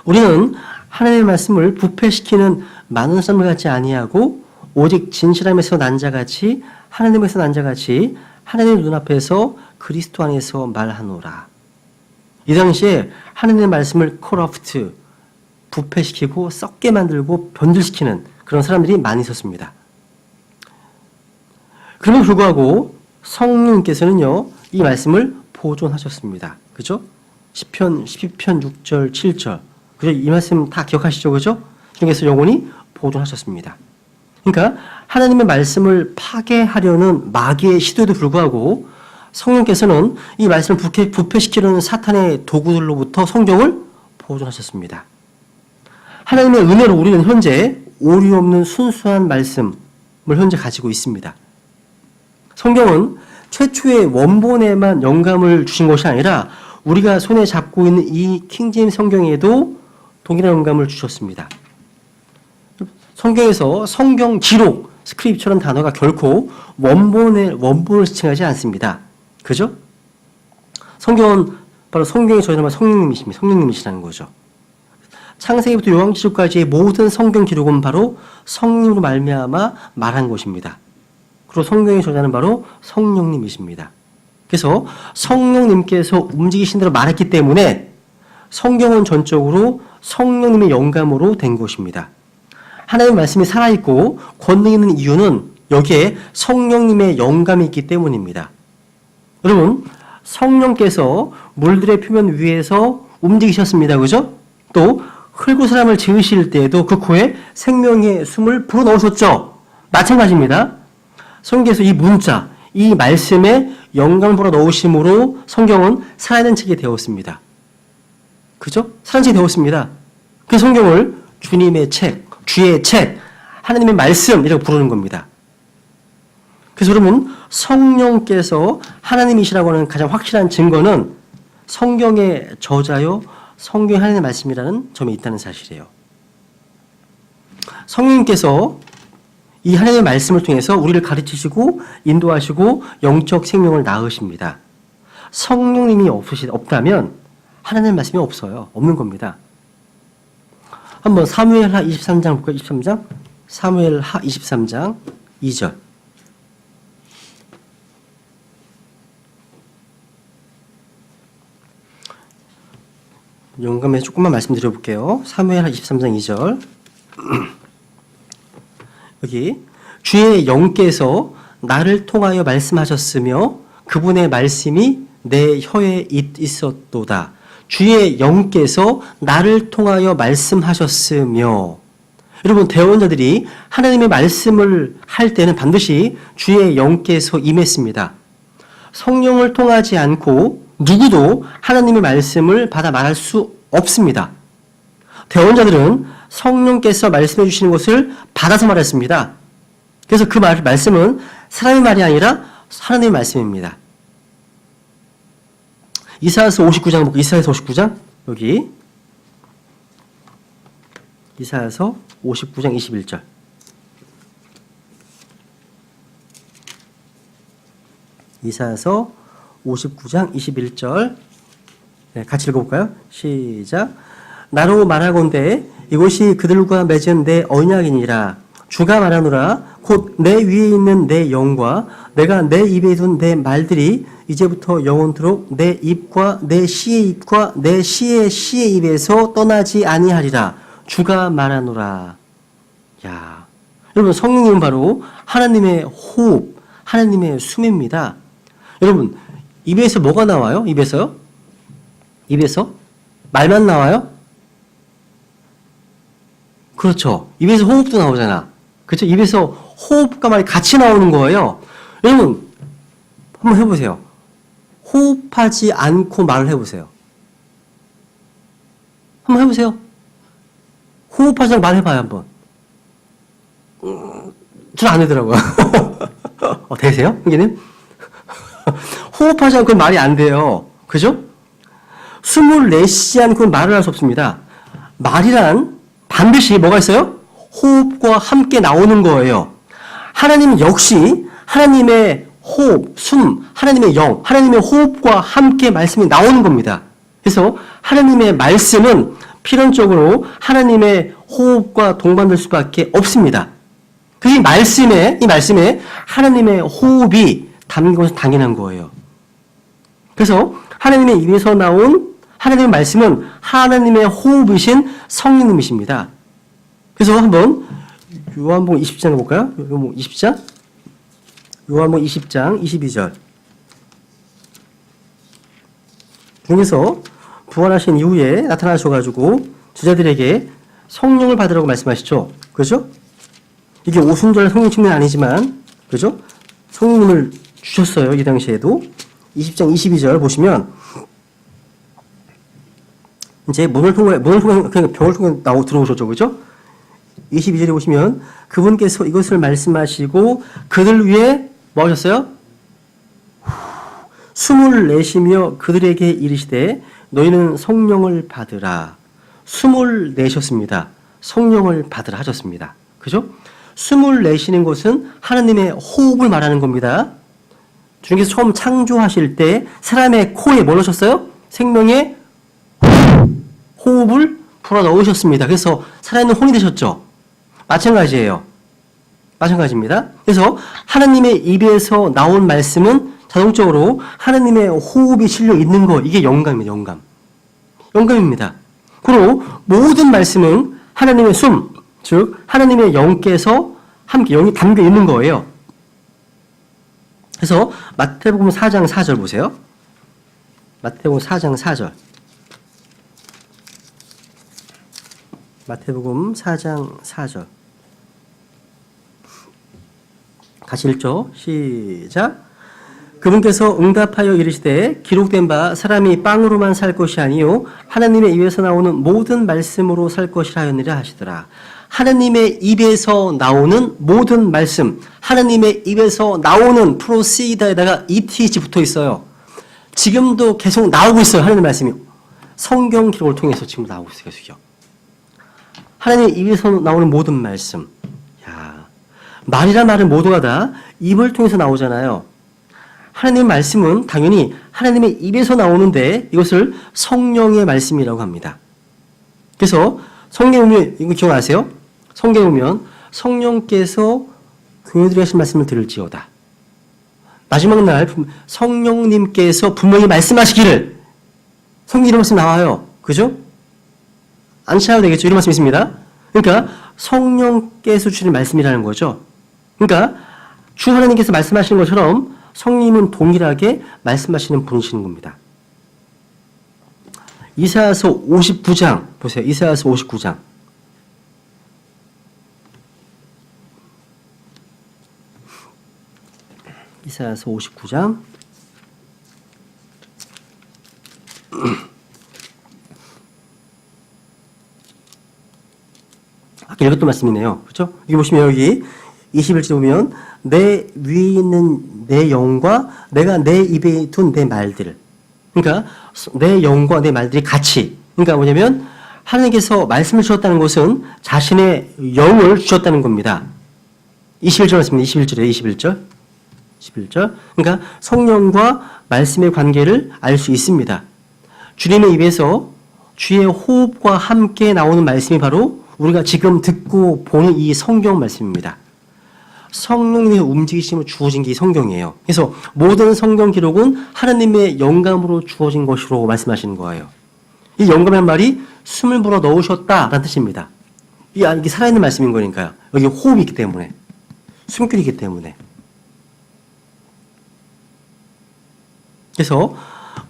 우리는 하나님의 말씀을 부패시키는 많은 사람을 같지 아니하고 오직 진실함에서 난 자같이 하나님에서 난 자같이 하나님의 눈앞에서 그리스도 안에서 말하노라. 이 당시에 하나님의 말씀을 코러프트, 부패시키고 썩게 만들고 변질시키는 그런 사람들이 많이 있었습니다. 그럼에도 불구하고 성령님께서는요, 이 말씀을 보존하셨습니다. 그죠? 시편 6절, 7절. 그죠? 이 말씀 다 기억하시죠? 그죠? 주님께서 영원히 보존하셨습니다. 그러니까 하나님의 말씀을 파괴하려는 마귀의 시도에도 불구하고 성령께서는 이 말씀을 부패시키려는 사탄의 도구들로부터 성경을 보존하셨습니다. 하나님의 은혜로 우리는 현재 오류 없는 순수한 말씀을 현재 가지고 있습니다. 성경은 최초의 원본에만 영감을 주신 것이 아니라 우리가 손에 잡고 있는 이 킹제임스 성경에도 동일한 영감을 주셨습니다. 성경에서 성경 기록, 스크립처라는 단어가 결코 원본을 지칭하지 않습니다. 그죠? 성경은 바로 성경의 저자는 성령님이시라는 거죠. 창세기부터 요한계시록까지의 모든 성경 기록은 바로 성령으로 말미암아 말한 것입니다. 그리고 성경의 저자는 바로 성령님이십니다. 그래서 성령님께서 움직이신 대로 말했기 때문에 성경은 전적으로 성령님의 영감으로 된 것입니다. 하나님의 말씀이 살아있고 권능 있는 이유는 여기에 성령님의 영감이 있기 때문입니다. 여러분, 성령께서 물들의 표면 위에서 움직이셨습니다. 그죠? 또 흙으로 사람을 지으실 때에도 그 코에 생명의 숨을 불어넣으셨죠. 마찬가지입니다. 성경에서 이 문자, 이 말씀에 영감을 불어넣으심으로 성경은 살아있는 책이 되었습니다. 그죠? 살아있는 책이 되었습니다. 그 성경을 주님의 책, 주의 책, 하나님의 말씀이라고 부르는 겁니다. 그래서 여러분, 성령께서 하나님이시라고 하는 가장 확실한 증거는 성경의 저자요, 성경의 하나님의 말씀이라는 점에 있다는 사실이에요. 성령님께서 이 하나님의 말씀을 통해서 우리를 가르치시고 인도하시고 영적 생명을 낳으십니다. 성령님이 없다면 하나님의 말씀이 없어요. 없는 겁니다. 한번 사무엘하 23장 볼까요? 23장? 사무엘하 23장 2절. 영감에 조금만 말씀드려 볼게요. 사무엘하 23장 2절. 여기 주의 영께서 나를 통하여 말씀하셨으며 그분의 말씀이 내 혀에 있었도다. 주의 영께서 나를 통하여 말씀하셨으며 여러분, 대원자들이 하나님의 말씀을 할 때는 반드시 주의 영께서 임했습니다. 성령을 통하지 않고 누구도 하나님의 말씀을 받아 말할 수 없습니다. 대원자들은 성령께서 말씀해 주시는 것을 받아서 말했습니다. 그래서 그 말씀은 사람의 말이 아니라 하나님의 말씀입니다. 이사야서 59장 볼까요? 이사야서 59장 여기 이사야서 59장 21절. 이사야서 59장 21절. 네, 같이 읽어볼까요? 시작. 나로 말하건대 이것이 그들과 맺은 내 언약이니라. 주가 말하노라. 곧 내 위에 있는 내 영과 내가 내 입에 둔 내 말들이 이제부터 영원토록 내 입과 내 씨의 입과 내 씨의 입에서 떠나지 아니하리라. 주가 말하노라. 야, 여러분, 성령님은 바로 하나님의 호흡, 하나님의 숨입니다. 여러분, 입에서 뭐가 나와요? 입에서요? 입에서? 말만 나와요? 그렇죠. 입에서 호흡도 나오잖아. 그렇죠? 입에서 호흡과 말이 같이 나오는 거예요. 여러분, 한번 해보세요. 호흡하지 않고 말을 해보세요. 한번 해보세요. 호흡하지 않고 말해봐요, 한번. 잘 안 되더라고요. 되세요? 여기는? 호흡하지 않고 말이 안 돼요. 그죠? 숨을 내쉬지 않고 말을 할 수 없습니다. 말이란 반드시 뭐가 있어요? 호흡과 함께 나오는 거예요. 하나님 역시 하나님의 호흡, 숨, 하나님의 영, 하나님의 호흡과 함께 말씀이 나오는 겁니다. 그래서 하나님의 말씀은 필연적으로 하나님의 호흡과 동반될 수밖에 없습니다. 이 말씀에 하나님의 호흡이 담긴 것은 당연한 거예요. 그래서 하나님의 입에서 나온 하나님의 말씀은 하나님의 호흡이신 성령님이십니다. 그래서 한번 요한복음 20장 볼까요? 요한복음 20장? 요한복음 20장 22절. 주님께서 부활하신 이후에 나타나셔가지고 제자들에게 성령을 받으라고 말씀하시죠. 그죠? 이게 오순절 성령 측면은 아니지만, 그죠? 성령님을 주셨어요. 이 당시에도. 20장 22절 보시면, 이제 문을 통해, 그냥 병을 통해 들어오셨죠. 그죠? 22절에 보시면, 그분께서 이것을 말씀하시고, 그들 위해 뭐 하셨어요? 숨을 내쉬며 그들에게 이르시되, 너희는 성령을 받으라. 숨을 내셨습니다. 성령을 받으라 하셨습니다. 그죠? 숨을 내쉬는 것은 하나님의 호흡을 말하는 겁니다. 주님께서 처음 창조하실 때 사람의 코에 뭘 넣으셨어요? 생명의 호흡을 불어 넣으셨습니다. 그래서 살아있는 혼이 되셨죠. 마찬가지예요. 마찬가지입니다. 그래서 하나님의 입에서 나온 말씀은 자동적으로 하나님의 호흡이 실려 있는 거, 이게 영감입니다. 영감입니다. 그리고 모든 말씀은 하나님의 숨, 즉 하나님의 영께서 함께 영이 담겨 있는 거예요. 그래서 마태복음 4장 4절 보세요. 마태복음 4장 4절. 마태복음 4장 4절. 같이 읽죠. 시작. 그분께서 응답하여 이르시되 기록된 바 사람이 빵으로만 살 것이 아니요 하나님의 입에서 나오는 모든 말씀으로 살 것이라 하였느라 하시더라. 하나님의 입에서 나오는 모든 말씀, 하나님의 입에서 나오는 프로시더에다가 ETH 붙어 있어요. 지금도 계속 나오고 있어요. 하나님의 말씀이. 성경 기록을 통해서 지금 나오고 있어요. 계속요. 하나님의 입에서 나오는 모든 말씀. 야, 말이란 말은 모두가 다 입을 통해서 나오잖아요. 하나님의 말씀은 당연히 하나님의 입에서 나오는데 이것을 성령의 말씀이라고 합니다. 그래서 성경에 보면 이거 기억하세요? 성경에 보면 성령께서 교회들이 하신 말씀을 들을지어다. 마지막 날 성령님께서 분명히 말씀하시기를. 성경 이런 말씀 나와요. 그죠? 안 찾아도 되겠죠? 이런 말씀이 있습니다. 그러니까 성령께서 주시는 말씀이라는 거죠. 그러니까 주 하나님께서 말씀하시는 것처럼 성령님은 동일하게 말씀하시는 분이시는 겁니다. 이사야서 59장 보세요. 이사야서 59장. 이사야서 59장. 아까 읽었던 말씀이네요. 그렇죠? 여기 보시면 여기 21절 보면 내 위에 있는 내 영과 내가 내 입에 둔 내 말들. 그러니까 내 영과 내 말들이 같이. 그러니까 뭐냐면 하나님께서 말씀을 주셨다는 것은 자신의 영을 주셨다는 겁니다. 21절 말씀입니다. 21절에 21절. 그러니까 성령과 말씀의 관계를 알 수 있습니다. 주님의 입에서 주의 호흡과 함께 나오는 말씀이 바로 우리가 지금 듣고 보는 이 성경 말씀입니다. 성령님의 움직이심으로 주어진 게 이 성경이에요. 그래서 모든 성경 기록은 하나님의 영감으로 주어진 것으로 말씀하시는 거예요. 이 영감이란 말이 숨을 불어 넣으셨다라는 뜻입니다. 이게 살아있는 말씀인 거니까요. 여기 호흡이 있기 때문에. 숨결이 있기 때문에. 그래서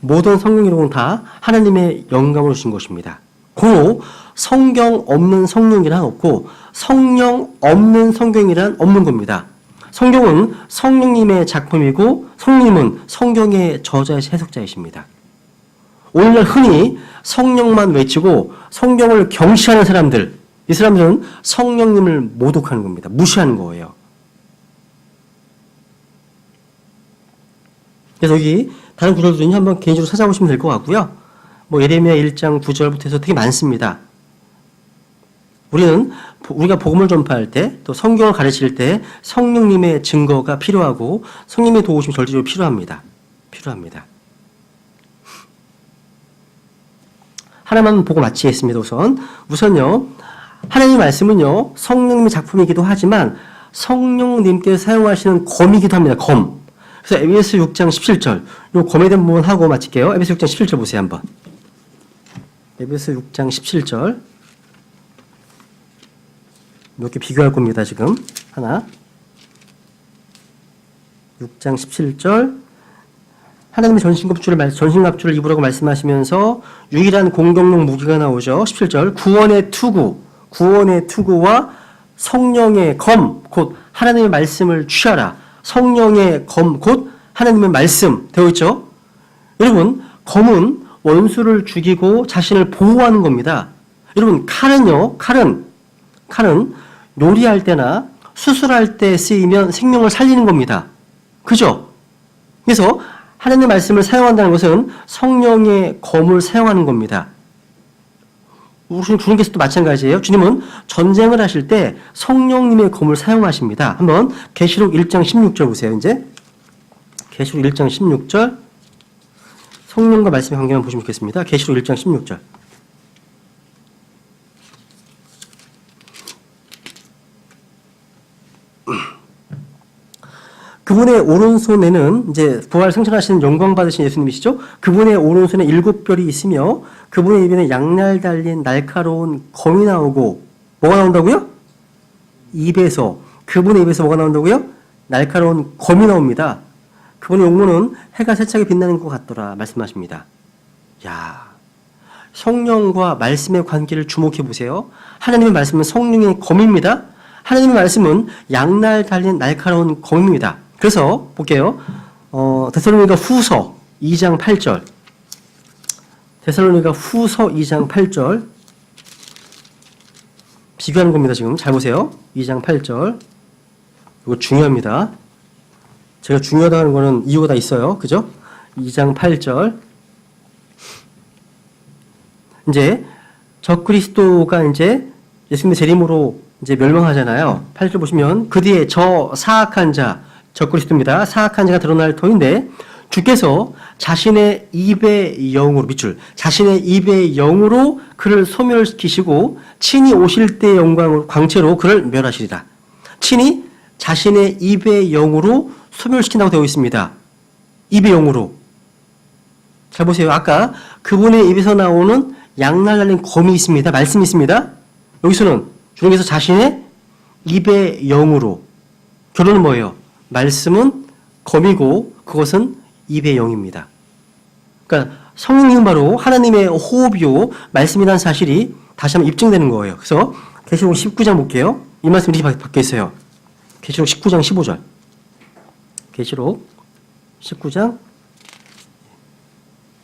모든 성경 기록은 다 하나님의 영감으로 주신 것입니다. 고로 성경 없는 성령이란 없고 성령 없는 성경이란 없는 겁니다. 성경은 성령님의 작품이고 성령님은 성경의 저자이시 해석자이십니다. 오늘날 흔히 성령만 외치고 성경을 경시하는 사람들, 이 사람들은 성령님을 모독하는 겁니다. 무시하는 거예요. 그래서 여기 다른 구절들은 한번 개인적으로 찾아보시면 될 것 같고요. 예레미야 1장 9절부터 해서 되게 많습니다. 우리가 복음을 전파할 때, 또 성경을 가르칠 때 성령님의 증거가 필요하고 성령님의 도우심이 절대적으로 필요합니다. 하나만 보고 마치겠습니다. 우선요. 하나님의 말씀은요. 성령님의 작품이기도 하지만 성령님께서 사용하시는 검이기도 합니다. 검. 그래서 에베소 6장 17절. 요 검에 대한 부분 하고 마칠게요. 에베소 6장 17절 보세요, 한번. 에베소 6장 17절. 이렇게 비교할 겁니다, 지금. 하나. 6장 17절. 하나님의 전신갑주를 입으라고 말씀하시면서 유일한 공격용 무기가 나오죠. 17절. 구원의 투구와 성령의 검, 곧 하나님의 말씀을 취하라. 성령의 검, 곧 하나님의 말씀 되어 있죠. 여러분, 검은 원수를 죽이고 자신을 보호하는 겁니다. 여러분, 칼은 요리할 때나 수술할 때 쓰이면 생명을 살리는 겁니다. 그죠? 그래서 하나님의 말씀을 사용한다는 것은 성령의 검을 사용하는 겁니다. 주님께서도 마찬가지예요. 주님은 전쟁을 하실 때 성령님의 검을 사용하십니다. 한번 계시록 1장 16절 보세요. 이제 계시록 1장 16절 성령과 말씀의 관계만 보시면 좋겠습니다. 계시록 1장 16절. 그분의 오른손에는 이제 부활 승천하시는 영광 받으신 예수님이시죠. 그분의 오른손에 7별이 있으며 그분의 입에는 양날 달린 날카로운 검이 나오고 뭐가 나온다고요? 그분의 입에서 뭐가 나온다고요? 날카로운 검이 나옵니다. 그분의 용모는 해가 세차게 빛나는 것 같더라 말씀하십니다. 성령과 말씀의 관계를 주목해 보세요. 하나님의 말씀은 성령의 검입니다. 하나님의 말씀은 양날 달린 날카로운 검입니다. 그래서 볼게요. 데살로니가 후서 2장 8절. 데살로니가 후서 2장 8절. 비교하는 겁니다, 지금. 잘 보세요. 2장 8절. 이거 중요합니다. 제가 중요하다는 거는 이유가 다 있어요. 그죠? 2장 8절. 이제 적그리스도가 이제 예수님의 재림으로 이제 멸망하잖아요. 8절 보시면 그 뒤에 저 사악한 자, 적그리스도입니다. 사악한 자가 드러날 터인데 주께서 자신의 입의 영으로 자신의 입의 영으로 그를 소멸시키시고 친히 오실 때의 영광으로 광채로 그를 멸하시리라. 친히 자신의 입의 영으로 소멸시킨다고 되어 있습니다. 입의 영으로. 잘 보세요. 아까 그분의 입에서 나오는 양날 달린 검이 있습니다. 말씀이 있습니다. 여기서는 주님께서 자신의 입의 영으로. 결론은 뭐예요? 말씀은 검이고 그것은 입의 영입니다. 그러니까 성령님은 바로 하나님의 호흡이요 말씀이라는 사실이 다시 한번 입증되는 거예요. 그래서 계시록 19장 볼게요. 이 말씀이 이렇게 바뀌어 있어요. 계시록 19장 15절. 계시록 19장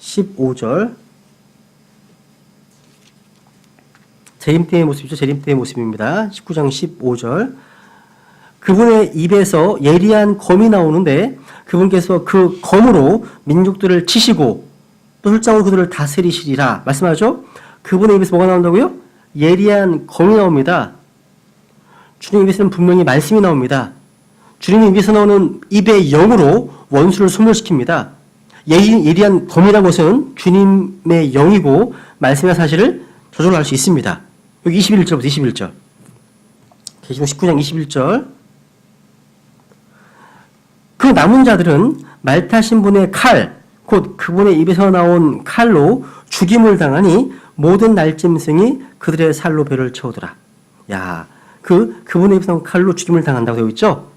15절. 재림 때의 모습이죠. 재림 때의 모습입니다. 19장 15절. 그분의 입에서 예리한 검이 나오는데 그분께서 그 검으로 민족들을 치시고 또 혈장으로 그들을 다스리시리라 말씀하죠. 그분의 입에서 뭐가 나온다고요? 예리한 검이 나옵니다. 주님 입에서는 분명히 말씀이 나옵니다. 주님 입에서 나오는 입의 영으로 원수를 소멸시킵니다. 예리한 검이라는 것은 주님의 영이고 말씀의 사실을 저절로 알 수 있습니다. 여기 21절부터 21절. 계시록 19장 21절. 그 남은 자들은 말 타신 분의 칼, 곧 그분의 입에서 나온 칼로 죽임을 당하니 모든 날짐승이 그들의 살로 배를 채우더라. 야, 그분의 입에서 나온 칼로 죽임을 당한다고 되어 있죠?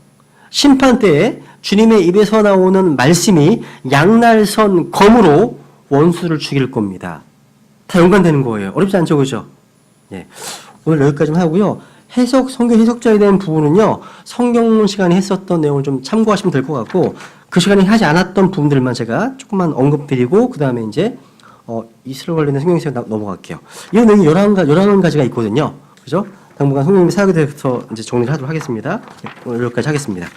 심판 때에 주님의 입에서 나오는 말씀이 양날선 검으로 원수를 죽일 겁니다. 다 연관되는 거예요. 어렵지 않죠, 그죠? 예. 오늘 여기까지만 하고요. 성경 해석자에 대한 부분은요, 성경 시간에 했었던 내용을 좀 참고하시면 될 것 같고, 그 시간에 하지 않았던 부분들만 제가 조금만 언급드리고, 그 다음에 이제, 이스라엘 관련된 성경 해석 넘어갈게요. 이 내용이 11가지가 있거든요. 그죠? 당분간 성경의 사역에 대해서 이제 정리를 하도록 하겠습니다. 오늘 여기까지 하겠습니다.